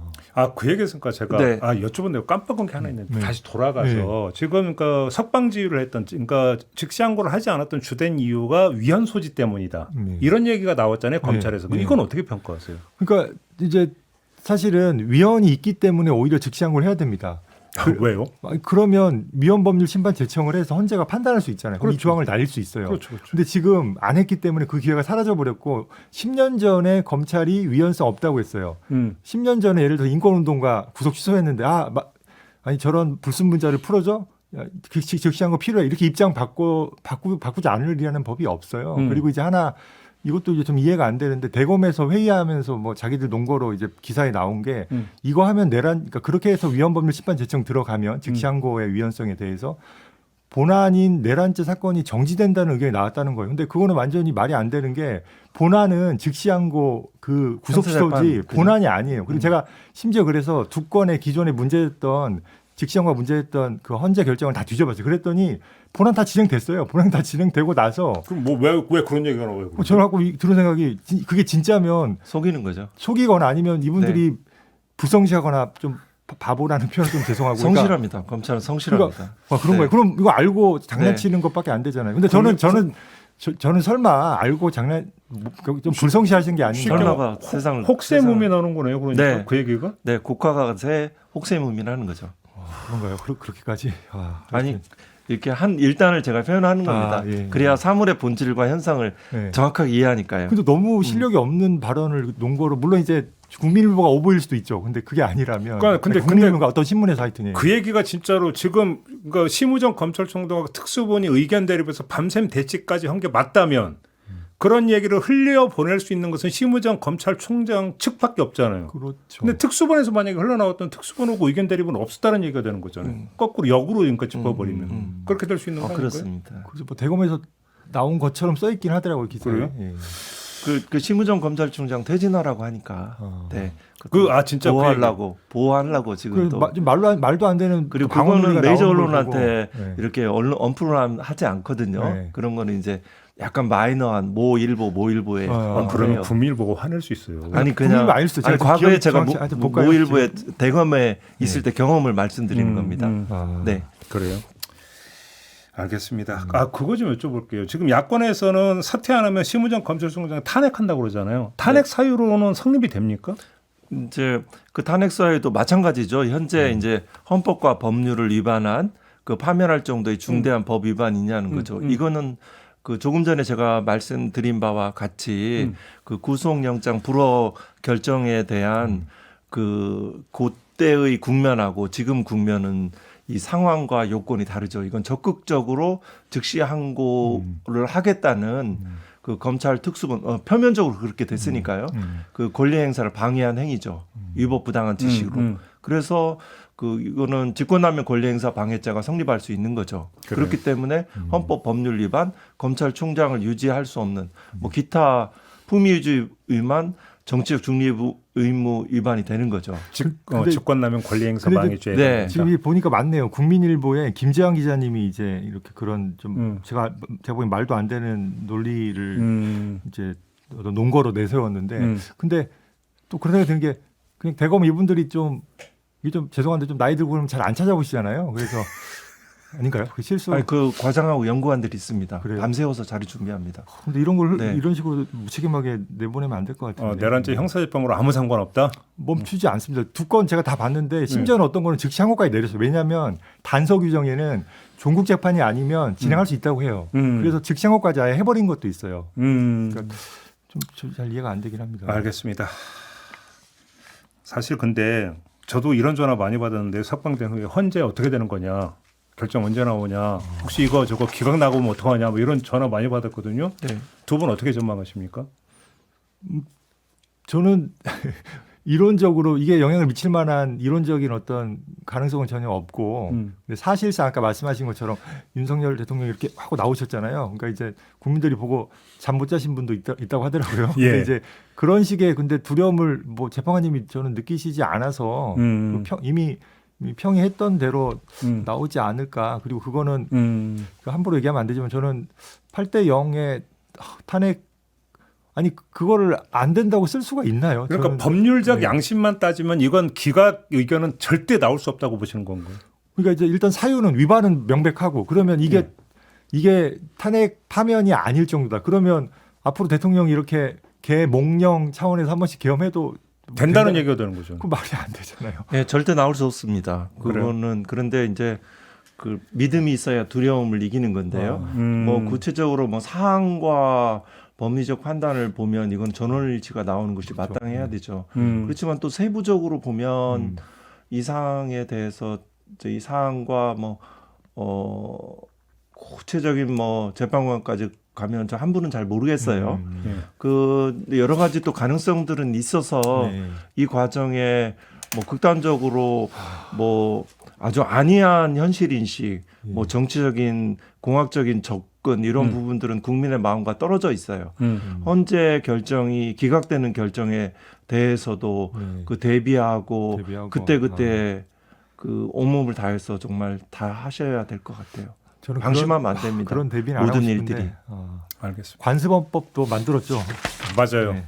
그 얘기했으니까 제가 네. 여쭤본 깜빡한 게 하나 있는데 다시 돌아가서 지금 그러니까 석방지휘를 했던 그러니까 즉시항고를 하지 않았던 주된 이유가 위헌 소지 때문이다. 이런 얘기가 나왔잖아요 검찰에서. 네. 이건 어떻게 평가하세요? 그러니까 이제 사실은 위헌이 있기 때문에 오히려 즉시항고를 해야 됩니다. 왜요? 그러면 위헌법률 심판 제청을 해서 헌재가 판단할 수 있잖아요. 그럼 이 그렇죠. 조항을 날릴 수 있어요. 그렇죠. 근데 지금 안 했기 때문에 그 기회가 사라져 버렸고 10년 전에 검찰이 위헌성 없다고 했어요. 10년 전에 예를 들어 인권운동가 구속 취소했는데 아니 저런 불순분자를 풀어줘? 즉시항고 필요해. 이렇게 입장 바꾸지 않으리라는 법이 없어요. 그리고 이제 이것도 이제 좀 이해가 안 되는데 대검에서 회의하면서 뭐 자기들 논거로 이제 기사에 나온 게 이거 하면 그러니까 그렇게 해서 위헌법률 심판 제청 들어가면 즉시항고의 위헌성에 대해서 본안인 내란죄 사건이 정지된다는 의견이 나왔다는 거예요. 근데 그거는 완전히 말이 안 되는 게 본안은 즉시항고 그 구속시효지 본안이 아니에요. 그리고 제가 심지어 그래서 두 건의 기존에 문제됐던 즉시항고가 문제됐던 그 헌재 결정을 다 뒤져봤어요. 그랬더니 본안 다 진행됐어요. 본안 다 진행되고 나서 그럼 뭐 왜 그런 얘기가 나와요? 저는 갖고 들은 생각이 그게 진짜면 속이는 거죠. 속이거나 아니면 이분들이 불성실하거나 좀 바보라는 표현 좀 죄송하고 성실합니다. 검찰은 성실합니다. 그러니까, 그런 거예요. 그럼 이거 알고 장난치는 것밖에 안 되잖아요. 근데 저는 설마 알고 좀 불성실하신 게 아닌가. 설마가 세상을 혹세무민 하는 거네요. 그러니까 네. 그 얘기가? 네, 국가가 새 혹세무민하는 거죠. 그런가요? 그렇게까지? 아니 이렇게 한 일단을 제가 표현하는 겁니다. 예. 그래야 사물의 본질과 현상을 네. 정확하게 이해하니까요. 근데 너무 실력이 없는 발언을 놓은 거로 물론 이제 국민일보가 오보일 수도 있죠. 근데 그게 아니라면 근데 국민일보가 어떤 신문의 사이트니 그 얘기가 진짜로 지금 그러니까 심우정 검찰총장과 특수본이 의견 대립해서 밤샘 대치까지 한 게 맞다면 그런 얘기를 흘려 보낼 수 있는 것은 심우정 검찰총장 측밖에 없잖아요. 그렇죠. 근데 특수본에서 만약에 흘러나왔던 특수본하고 의견 대립은 없었다는 얘기가 되는 거잖아요. 거꾸로 역으로 그러니까 짚어버리면 그렇게 될 수 있는 거아닐까요? 그렇습니다. 그래서 뭐 대검에서 나온 것처럼 써 있긴 하더라고요 기사에. 그래요? 예. 그 심우정 검찰총장 퇴진하라고 하니까 네. 진짜 보호하려고 지금 그래서 또 지금 말도 안 되는 그리고 그 방언 그거는 논리가 메이저 나오는 걸 언론한테 보고, 네. 이렇게 언플을 하지 않거든요. 네. 그런 거는 이제 약간 마이너한 모일보의 그러면 국민일보가 화낼 수 있어요. 아니 국민일보 그냥 아닐 수도 아니, 있어요. 과거에 기억이 제가 정확히 하여튼 볼까요? 모일보에 대검에 있을 때 경험을 말씀드리는 겁니다. 네. 그래요. 알겠습니다. 그거 좀 여쭤볼게요. 지금 야권에서는 사퇴 안 하면 심우정 검찰총장 탄핵한다고 그러잖아요. 탄핵 사유로는 성립이 됩니까? 이제 그 탄핵 사유도 마찬가지죠. 현재 이제 헌법과 법률을 위반한 그 파면할 정도의 중대한 법 위반이냐는 거죠. 이거는 그 조금 전에 제가 말씀드린 바와 같이 그 구속영장 불허 결정에 대한 그때의 국면하고 지금 국면은 이 상황과 요건이 다르죠. 이건 적극적으로 즉시 항고를 하겠다는 그 검찰 특수본 표면적으로 그렇게 됐으니까요. 그 권리 행사를 방해한 행위죠. 위법 부당한 지식으로. 그래서 이거는 직권남용 권리 행사 방해죄가 성립할 수 있는 거죠. 그래요. 그렇기 때문에 헌법 법률 위반, 검찰총장을 유지할 수 없는 뭐 기타 품위 유지 위반, 정치적 중립 의무 위반이 되는 거죠. 직권남용 권리행사 근데 방해죄. 네. 지금 보니까 맞네요. 국민일보에 김재환 기자님이 이제 이렇게 그런 좀 제가 보기엔 말도 안 되는 논리를 이제 어떤 논거로 내세웠는데 근데 또 그런 생각이 드는 게 그냥 대검 이분들이 이게 좀 죄송한데 좀 나이 들고 그러면 잘 안 찾아보시잖아요. 그래서 아닌가요? 그 실수. 아니, 그 과장하고 연구관들이 있습니다. 그래요? 밤새워서 자료 준비합니다. 근데 이런 걸 네. 이런 식으로 무책임하게 내보내면 안 될 것 같은데. 내란죄 형사재판으로 아무 상관없다? 멈추지 않습니다. 두 건 제가 다 봤는데 심지어는 어떤 거는 즉시 항고까지 내렸어요. 왜냐하면 단서 규정에는 종국 재판이 아니면 진행할 수 있다고 해요. 그래서 즉시 항고까지 아예 해버린 것도 있어요. 그러니까 좀 잘 이해가 안 되긴 합니다. 알겠습니다. 사실 근데 저도 이런 전화 많이 받았는데 석방된 후에 헌재 어떻게 되는 거냐, 결정 언제 나오냐, 혹시 이거 저거 기각 나고면 어떡하냐, 뭐 이런 전화 많이 받았거든요. 네. 두 분 어떻게 전망하십니까? 저는 이론적으로 이게 영향을 미칠 만한 이론적인 어떤 가능성은 전혀 없고 근데 사실상 아까 말씀하신 것처럼 윤석열 대통령이 이렇게 하고 나오셨잖아요. 그러니까 이제 국민들이 보고 잠 못 자신 분도 있다고 하더라고요. 예. 근데 이제 그런 식의 근데 두려움을 뭐 재판관님이 저는 느끼시지 않아서 이미 평이 했던 대로 나오지 않을까. 그리고 그거는 함부로 얘기하면 안 되지만 저는 8대 0의 탄핵 아니 그거를 안 된다고 쓸 수가 있나요? 그러니까 법률적 양심만 따지면 이건 기각 의견은 절대 나올 수 없다고 보시는 건가요? 그러니까 이제 일단 사유는 위반은 명백하고 그러면 이게 탄핵 파면이 아닐 정도다. 그러면 앞으로 대통령이 이렇게 개몽령 차원에서 한 번씩 계엄해도 된다는 얘기가 되는 거죠. 그 말이 안 되잖아요. 네, 절대 나올 수 없습니다. 그거는 그런데 이제 그 믿음이 있어야 두려움을 이기는 건데요. 뭐 구체적으로 뭐 사항과 법리적 판단을 보면 이건 전원일치가 나오는 것이 마땅해야 되죠. 그렇지만 또 세부적으로 보면 이 사항에 대해서 이 사항과 뭐 구체적인 뭐 재판관까지 가면 저 한 분은 잘 모르겠어요. 그 여러 가지 또 가능성들은 있어서 이 과정에 뭐 극단적으로 뭐 아주 안이한 현실인식, 뭐 정치적인 공학적인 접근 이런 부분들은 국민의 마음과 떨어져 있어요. 헌재 결정이 기각되는 결정에 대해서도 그 대비하고 그때 그 온몸을 다해서 정말 다 하셔야 될 것 같아요. 저는 방심하면 안 됩니다. 그런 대비는 안 모든 하고 일들이. 싶은데 알겠습니다. 관습헌법도 만들었죠. 맞아요. 네.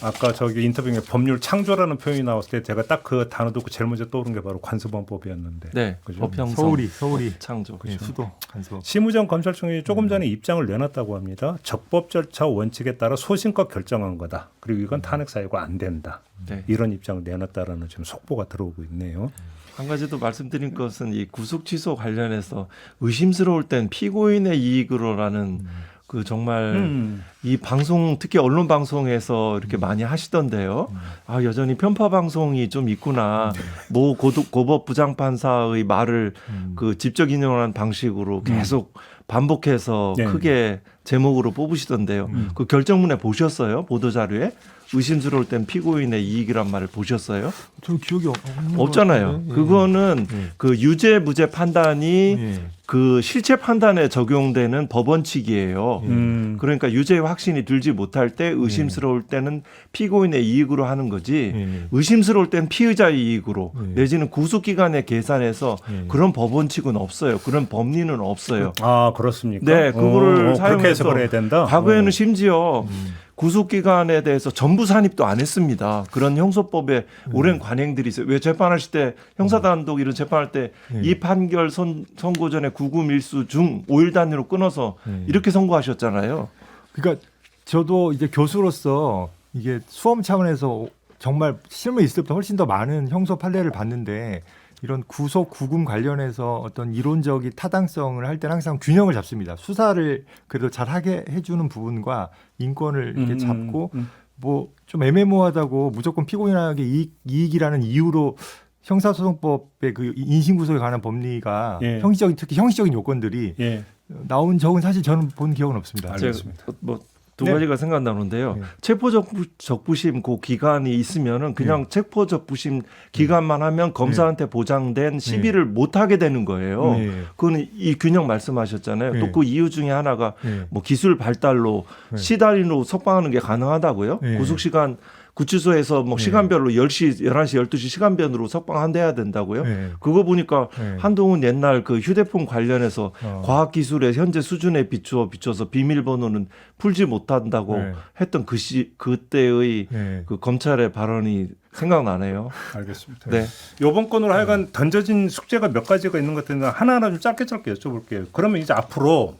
아까 저기 인터뷰에 법률 창조라는 표현이 나왔을 때 제가 딱 그 단어 듣고 제일 먼저 떠오른 게 바로 관습헌법이었는데. 네, 그죠? 법형성. 서울이 창조. 네, 수도 관습헌법. 심우정 검찰총장이 조금 전에 입장을 내놨다고 합니다. 적법 절차 원칙에 따라 소신껏 결정한 거다. 그리고 이건 탄핵 사유가 안 된다. 네. 이런 입장을 내놨다라는 지금 속보가 들어오고 있네요. 한 가지 더 말씀드린 것은 이 구속 취소 관련해서 의심스러울 땐 피고인의 이익으로라는 그 정말 이 방송 특히 언론 방송에서 이렇게 많이 하시던데요. 아 여전히 편파 방송이 좀 있구나. 모 고법 부장판사의 말을 그 직접 인용하는 방식으로 계속 반복해서 네. 크게 제목으로 뽑으시던데요. 그 결정문에 보셨어요? 보도자료에? 의심스러울 땐 피고인의 이익이란 말을 보셨어요? 저 기억이 없잖아요. 그거는 그 유죄 무죄 판단이 그 실체 판단에 적용되는 법원칙이에요. 그러니까 유죄 확신이 들지 못할 때 의심스러울 때는 피고인의 이익으로 하는 거지 의심스러울 땐 피의자의 이익으로 내지는 구속기간에 계산해서 그런 법원칙은 없어요. 그런 법리는 없어요. 아 그렇습니까? 네, 그거를 그렇게 해서 사용해서 그래야 된다. 과거에는 심지어 구속기간에 대해서 전부 산입도 안 했습니다. 그런 형소법에 오랜 관행들이 있어요. 왜 재판하실 때 형사단독 이런 재판할 때 이 판결 선고 전에 구금일수 중 5일 단위로 끊어서 이렇게 선고하셨잖아요. 그러니까 저도 이제 교수로서 이게 수험 차원에서 정말 실무 있을 때부터 훨씬 더 많은 형소 판례를 봤는데 이런 구속 구금 관련해서 어떤 이론적인 타당성을 할 때는 항상 균형을 잡습니다. 수사를 그래도 잘 하게 해주는 부분과 인권을 이렇게 잡고 뭐 좀 애매모호하다고 무조건 피고인에게 이익이라는 이유로 형사소송법의 그 인신구속에 관한 법리가 예. 특히 형식적인 요건들이 예. 나온 적은 사실 저는 본 기억은 없습니다. 알겠습니다. 두 네. 가지가 생각나는데요. 체포적부심 그 기간이 있으면은 그냥 체포적부심 기간만 하면 검사한테 보장된 시비를 못 하게 되는 거예요. 그거는 이 균형 말씀하셨잖아요. 또 그 이유 중에 하나가 뭐 기술 발달로 시단위로 석방하는 게 가능하다고요. 구속시간 구치소에서 뭐 시간별로 10시, 11시, 12시 시간별로 석방한대야 된다고요. 그거 보니까 한동훈 옛날 그 휴대폰 관련해서 과학기술의 현재 수준에 비춰서 비밀번호는 풀지 못한다고 했던 그때의 그 검찰의 발언이 생각나네요. 알겠습니다. 네. 이번 건으로 하여간 던져진 숙제가 몇 가지가 있는 것 같은데 하나하나 좀 짧게 여쭤볼게요. 그러면 이제 앞으로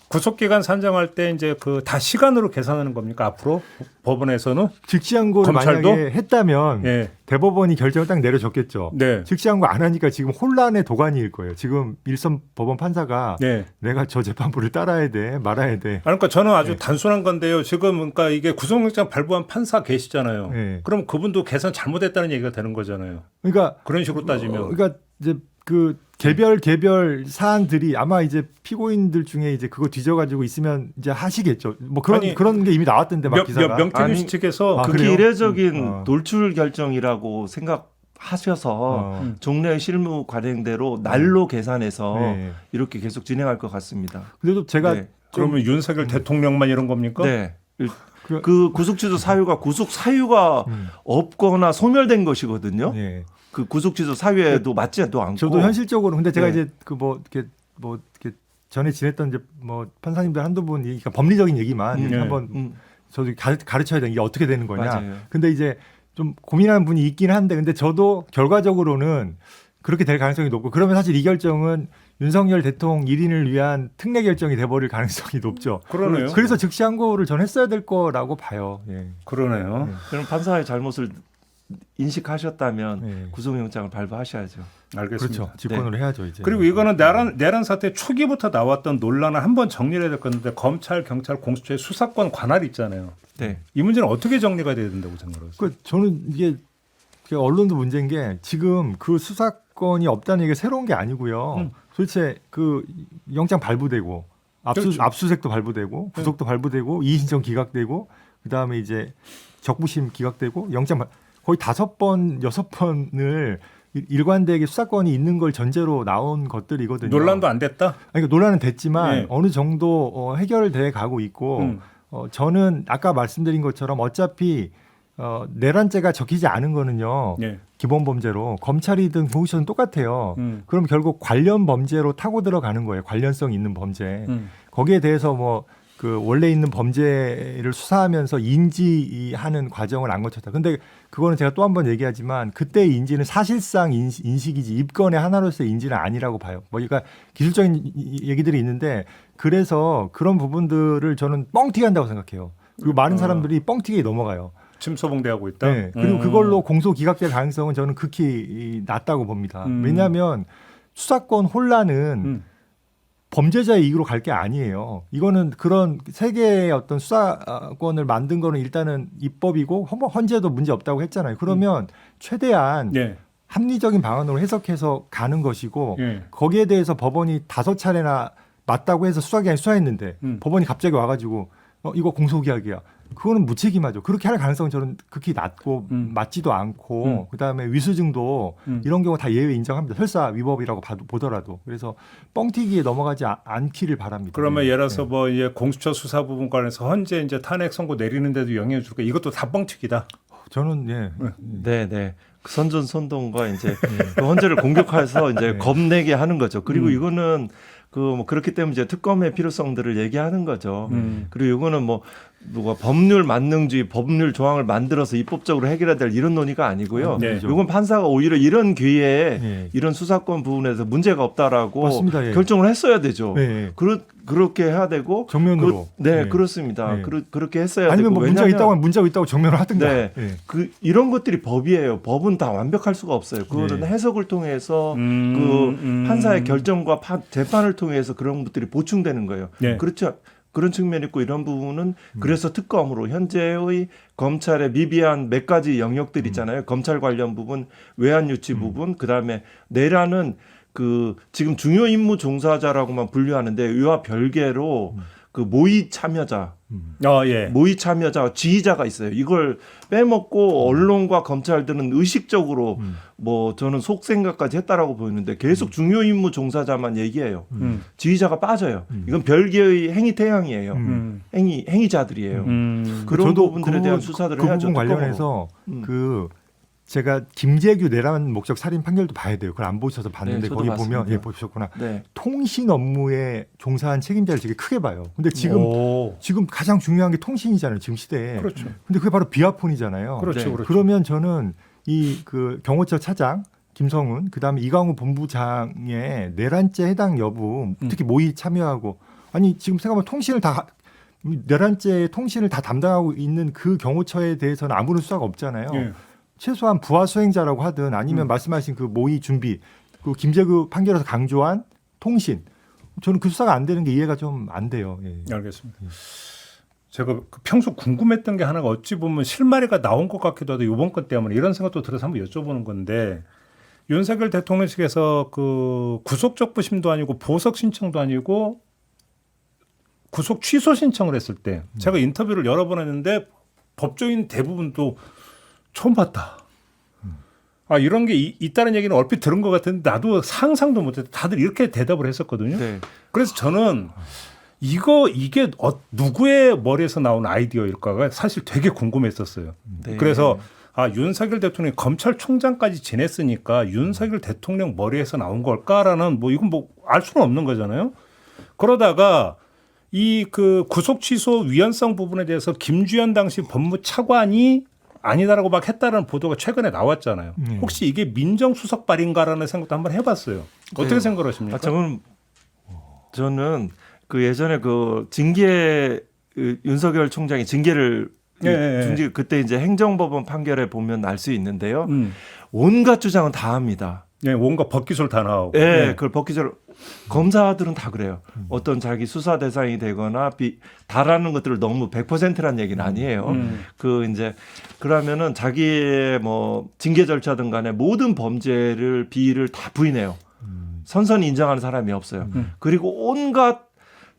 구속기간 산정할 때 이제 그 다 시간으로 계산하는 겁니까? 앞으로 법원에서는 즉시항고를 검찰도? 만약에 했다면 예. 대법원이 결정을 딱 내려줬겠죠. 네. 즉시항고 안 하니까 지금 혼란의 도가니일 거예요. 지금 일선 법원 판사가 네. 내가 저 재판부를 따라야 돼 말아야 돼. 그러니까 저는 아주 단순한 건데요. 지금 그러니까 이게 구속영장 발부한 판사 계시잖아요. 네. 그럼 그분도 계산 잘못했다는 얘기가 되는 거잖아요. 그러니까 그런 식으로 따지면. 그러니까 이제 그 개별 사안들이 아마 이제 피고인들 중에 이제 그거 뒤져가지고 있으면 이제 하시겠죠. 뭐 그런 게 이미 나왔던데 막 기사가. 명태균 측에서 그게 그래요? 이례적인 돌출 결정이라고 생각하셔서 종래 실무 관행대로 날로 계산해서 이렇게 계속 진행할 것 같습니다. 그래도 제가 네. 그러면 윤석열 대통령만 이런 겁니까? 네. 그 구속취소 사유가 구속 사유가 없거나 소멸된 것이거든요. 네. 그 구속취소 사유에도 맞지도 않고. 저도 현실적으로 근데 제가 네. 이제 그 이렇게 전에 지냈던 이제 뭐 판사님들 한두 분 그러니까 법리적인 얘기만 한번 저도 가르쳐야 되는 게 어떻게 되는 거냐. 맞아요. 근데 이제 좀 고민하는 분이 있긴 한데 근데 저도 결과적으로는 그렇게 될 가능성이 높고 그러면 사실 이 결정은 윤석열 대통령 1인을 위한 특례 결정이 돼버릴 가능성이 높죠. 그러네요. 그래서 즉시항고를 전 했어야 될 거라고 봐요. 예. 그러네요. 그럼 판사의 잘못을 인식하셨다면 네. 구속영장을 발부하셔야죠. 알겠습니다. 그렇죠. 직권으로 해야죠 이제. 그리고 이거는 내란 사태 초기부터 나왔던 논란을 한번 정리를 해야 될 건데 검찰, 경찰, 공수처의 수사권 관할이 있잖아요. 네. 이 문제는 어떻게 정리가 돼야 된다고 생각하세요? 저는 이게 언론도 문제인 게 지금 그 수사권이 없다는 얘기가 새로운 게 아니고요. 도대체 그 영장 발부되고 그렇죠. 압수수색도 발부되고 구속도 발부되고 이의신청 기각되고 그다음에 이제 적부심 기각되고 영장 거의 5번, 6번을 일관되게 수사권이 있는 걸 전제로 나온 것들이거든요. 논란도 안 됐다? 그러니까 논란은 됐지만 네. 어느 정도 해결돼 가고 있고 저는 아까 말씀드린 것처럼 어차피 내란죄가 적히지 않은 거는요. 네. 기본 범죄로 검찰이든 공수처는 똑같아요. 그럼 결국 관련 범죄로 타고 들어가는 거예요. 관련성 있는 범죄. 거기에 대해서 뭐 그 원래 있는 범죄를 수사하면서 인지하는 과정을 안 거쳤다. 근데 그거는 제가 또 한 번 얘기하지만 그때의 인지는 사실상 인식이지 입건의 하나로서의 인지는 아니라고 봐요. 뭐 그러니까 기술적인 얘기들이 있는데 그래서 그런 부분들을 저는 뻥튀기 한다고 생각해요. 그리고 많은 사람들이 뻥튀기에 넘어가요. 침소봉대하고 있다. 네. 그리고 그걸로 공소 기각될 가능성은 저는 극히 낮다고 봅니다. 왜냐하면 수사권 혼란은 범죄자의 이익으로 갈 게 아니에요. 이거는 그런 세계의 어떤 수사권을 만든 거는 일단은 입법이고 헌재도 문제 없다고 했잖아요. 그러면 최대한 네. 합리적인 방안으로 해석해서 가는 것이고 예. 거기에 대해서 법원이 5차례나 맞다고 해서 수사기관이 수사했는데 법원이 갑자기 와가지고 이거 공소기각이야. 그거는 무책임하죠. 그렇게 할 가능성은 저는 극히 낮고 맞지도 않고 그다음에 위수증도 이런 경우 다 예외 인정합니다. 설사 위법이라고 보더라도. 그래서 뻥튀기에 넘어가지 않기를 바랍니다. 그러면 네. 예를 들어서 뭐 이제 공수처 수사 부분 관해서 헌재 이제 탄핵 선고 내리는데도 영향을 줄까? 이것도 다 뻥튀기다. 저는 네. 선전선동과 이제 그 헌재를 공격해서 이제 겁내게 하는 거죠. 그리고 이거는 뭐 그렇기 때문에 이제 특검의 필요성들을 얘기하는 거죠. 그리고 이거는 뭐 누가 법률 만능주의, 법률 조항을 만들어서 입법적으로 해결해야 될 이런 논의가 아니고요. 네. 이건 판사가 오히려 이런 기회에 이런 수사권 부분에서 문제가 없다라고 맞습니다. 결정을 했어야 되죠. 네. 그렇게 해야 되고 정면으로. 네, 그렇습니다. 그렇게 했어야 아니면 되고 뭐 문제가 있다고 하면 문제가 있다고 정면으로 하든가. 네. 이런 것들이 법이에요. 법은 다 완벽할 수가 없어요. 그거는 해석을 통해서 그 판사의 결정과 재판을 통해서 그런 것들이 보충되는 거예요. 네. 그렇죠. 그런 측면이 있고 이런 부분은 그래서 특검으로 현재의 검찰의 미비한 몇 가지 영역들 있잖아요. 검찰 관련 부분, 외환 유치 부분, 그다음에 내라는 그 지금 중요 임무 종사자라고만 분류하는데 이와 별개로 그 모의 참여자, 모의 참여자, 지휘자가 있어요. 이걸 빼먹고 언론과 검찰들은 의식적으로 뭐 저는 속생각까지 했다라고 보이는데 계속 중요 임무 종사자만 얘기해요. 지휘자가 빠져요. 이건 별개의 행위 태양이에요. 행위자들이에요. 그런 부분들에 대한 수사들을 그 해야죠. 부분 관련해서 제가 김재규 내란 목적 살인 판결도 봐야 돼요. 그걸 안 보셔서 봤는데 저도 거기 봤습니다. 보면 보셨구나. 네. 통신 업무에 종사한 책임자를 되게 크게 봐요. 근데 지금 가장 중요한 게 통신이잖아요. 지금 시대에. 그렇죠. 근데 그게 바로 비아폰이잖아요. 그렇죠. 네. 그렇죠. 그러면 저는 이 그 경호처 차장 김성훈 그다음에 이강우 본부장의 내란죄 해당 여부 특히 모의 참여하고 아니 지금 생각하면 통신을 다 내란죄 통신을 다 담당하고 있는 그 경호처에 대해서는 아무런 수사가 없잖아요. 예. 최소한 부하 수행자라고 하든 아니면 말씀하신 그 모의 준비, 그 김재규 판결에서 강조한 통신, 저는 그 수사가 안 되는 게 이해가 좀 안 돼요. 예. 알겠습니다. 제가 평소 궁금했던 게 하나가 어찌 보면 실마리가 나온 것 같기도 하고 이번 건 때문에 이런 생각도 들어서 한번 여쭤보는 건데 윤석열 대통령 측에서 그 구속적 부심도 아니고 보석 신청도 아니고 구속 취소 신청을 했을 때 제가 인터뷰를 여러 번 했는데 법조인 대부분도 처음 봤다. 이런 게 있다는 얘기는 얼핏 들은 것 같은데 나도 상상도 못했다. 다들 이렇게 대답을 했었거든요. 네. 그래서 저는 이게 누구의 머리에서 나온 아이디어일까가 사실 되게 궁금했었어요. 네. 그래서 윤석열 대통령이 검찰총장까지 지냈으니까 윤석열 대통령 머리에서 나온 걸까라는 이건 알 수는 없는 거잖아요. 그러다가 이 그 구속 취소 위헌성 부분에 대해서 김주현 당시 법무차관이 아니다라고 막 했다는 보도가 최근에 나왔잖아요. 혹시 이게 민정수석발인가라는 생각도 한번 해봤어요. 어떻게 생각하십니까? 저는 그 예전에 그 징계 윤석열 총장이 징계를 그때 이제 행정법원 판결에 보면 알 수 있는데요. 온갖 주장은 다 합니다. 네, 온갖 법기술 다 나오고. 네, 그걸 법기술 검사들은 다 그래요. 어떤 자기 수사 대상이 되거나 다라는 것들을 너무 100%란 얘기는 아니에요. 그 이제 그러면은 자기의 뭐 징계 절차든 간에 모든 범죄를 비위를 다 부인해요. 선선히 인정하는 사람이 없어요. 그리고 온갖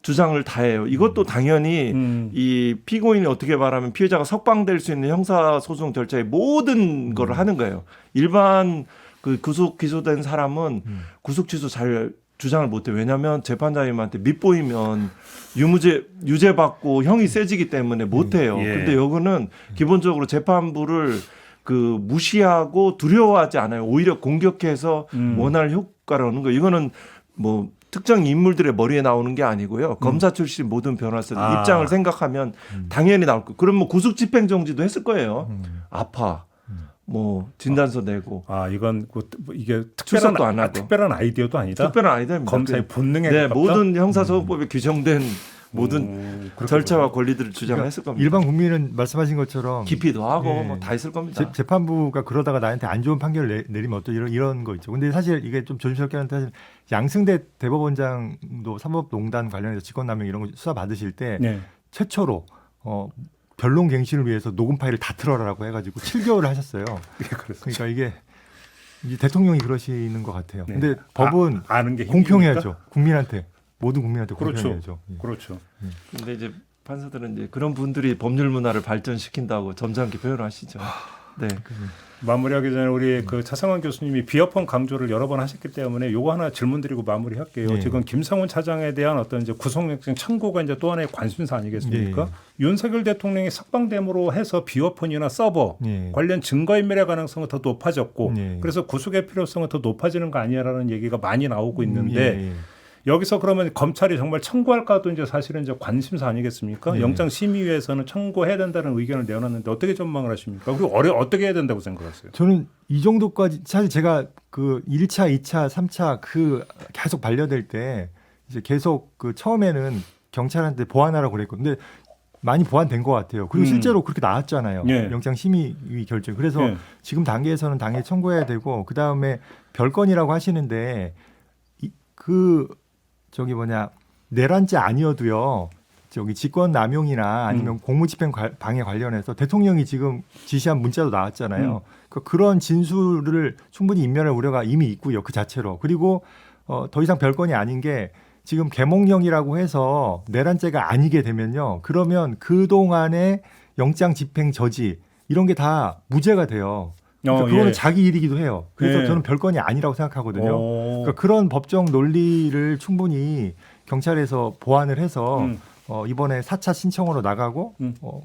주장을 다 해요. 이것도 당연히 이 피고인이 어떻게 말하면 피해자가 석방될 수 있는 형사소송 절차의 모든 걸 하는 거예요. 일반 그 구속 기소된 사람은 구속 취소 잘 주장을 못해. 왜냐하면 재판장님한테 밉보이면 유죄 받고 형이 세지기 때문에 못해요. 근데 여기는 기본적으로 재판부를 그 무시하고 두려워하지 않아요. 오히려 공격해서 원할 효과를 얻는 거예요. 이거는 뭐 특정 인물들의 머리에 나오는 게 아니고요. 검사 출신 모든 변호사들 입장을 생각하면 당연히 나올 거예요. 그럼 뭐 구속 집행정지도 했을 거예요. 아파. 뭐 진단서 내고. 이건 이게 출석도 안 하고. 특별한 아이디어도 아니다. 특별한 아이디어입니다. 검사의 본능에 네, 가깝다? 모든 형사소송법에 규정된 모든 그렇게 절차와 권리들을 주장했을 겁니다. 일반 국민은 말씀하신 것처럼 기피도 하고 예. 뭐 다 있을 겁니다. 재판부가 그러다가 나한테 안 좋은 판결을 내리면 어떠 이런 거 있죠. 근데 사실 이게 좀 조심스럽게 하는데 사실 양승대 대법원장도 사법농단 관련해서 직권남용 이런 거 수사 받으실 때 네. 최초로 변론 갱신을 위해서 녹음 파일을 다 틀어라라고 해가지고 7개월을 하셨어요. 그러니까 이게 대통령이 그러시는 것 같아요. 네. 근데 법은 아는 게 공평해야죠. 국민한테 모든 국민한테 그렇죠. 공평해야죠. 예. 그렇죠. 근데 이제 판사들은 이제 그런 분들이 법률 문화를 발전시킨다고 점잖게 표현하시죠. 네. 마무리하기 전에 우리 그 차상환 교수님이 비협헌 강조를 여러 번 하셨기 때문에 요거 하나 질문드리고 마무리할게요. 네. 지금 김상훈 차장에 대한 어떤 이제 구속영장 청구가 이제 또 하나의 관심사 아니겠습니까? 네. 윤석열 대통령이 석방됨으로 해서 비협헌이나 서버 네. 관련 증거인멸의 가능성은 더 높아졌고 네. 그래서 구속의 필요성은 더 높아지는 거 아니냐라는 얘기가 많이 나오고 있는데 예. 여기서 그러면 검찰이 정말 청구할까도 이제 사실은 이제 관심사 아니겠습니까? 네. 영장심의위에서는 청구해야 된다는 의견을 내놨는데 어떻게 전망을 하십니까? 그리고 어떻게 해야 된다고 생각하세요? 저는 이 정도까지 사실 제가 그 1차, 2차, 3차 그 계속 반려될 때 이제 계속 그 처음에는 경찰한테 보완하라고 그랬고 근데 많이 보완된 것 같아요. 그리고 실제로 그렇게 나왔잖아요. 예. 영장심의위 결정. 그래서 예. 지금 단계에서는 당연히 청구해야 되고 그 다음에 별건이라고 하시는데 내란죄 아니어도요. 저기 직권남용이나 아니면 공무집행 방해 관련해서 대통령이 지금 지시한 문자도 나왔잖아요. 그런 진술을 충분히 인멸할 우려가 이미 있고요. 그 자체로. 그리고 더 이상 별건이 아닌 게 지금 계몽령이라고 해서 내란죄가 아니게 되면요. 그러면 그동안의 영장 집행 저지 이런 게 다 무죄가 돼요. 그러니까 그거는 예. 자기 일이기도 해요. 그래서 예. 저는 별건이 아니라고 생각하거든요. 그러니까 그런 법적 논리를 충분히 경찰에서 보완을 해서 이번에 4차 신청으로 나가고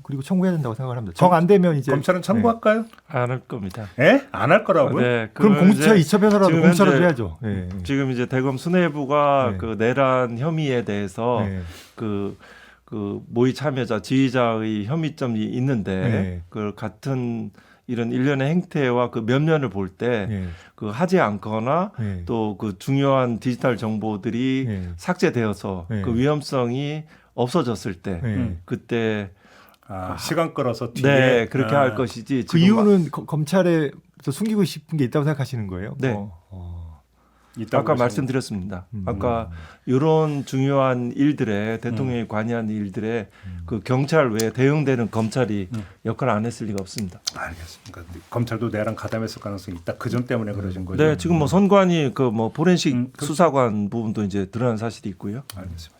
그리고 청구해야 된다고 생각을 합니다. 정 안 되면 이제 검찰은 청구할까요? 안 할 겁니다. 예? 안 할 거라고요? 네. 그럼 공수처 이제 2차변호라도 지금 공수처로 현재 해야죠. 예. 지금 이제 대검 수뇌부가 네. 그 내란 혐의에 대해서 네. 그 모의 참여자 지휘자의 혐의점이 있는데 네. 그 같은 이런 일련의 행태와 그 면면을 볼 때 그 예. 하지 않거나 예. 또 그 중요한 디지털 정보들이 예. 삭제되어서 네. 그 위험성이 없어졌을 때 예. 그때 시간 끌어서 뒤에 네 그렇게 할 것이지 그 지금 이유는 검찰에서 숨기고 싶은 게 있다고 생각하시는 거예요? 네. 있다고 아까 보시는 말씀드렸습니다. 아까 이런 중요한 일들에 대통령이 관여한 일들에 그 경찰 외에 대응되는 검찰이 역할을 안 했을 리가 없습니다. 알겠습니다. 검찰도 내랑 가담했을 가능성이 있다. 그 점 때문에 그러신 거죠. 네, 지금 뭐 선관위 그 뭐 포렌식 그렇죠. 수사관 부분도 이제 드러난 사실이 있고요. 알겠습니다.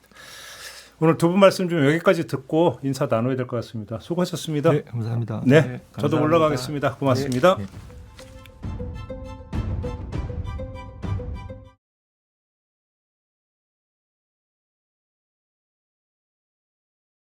오늘 두 분 말씀 좀 여기까지 듣고 인사 나눠야 될 것 같습니다. 수고하셨습니다. 네, 감사합니다. 네, 네, 저도 감사합니다. 올라가겠습니다. 고맙습니다. 네.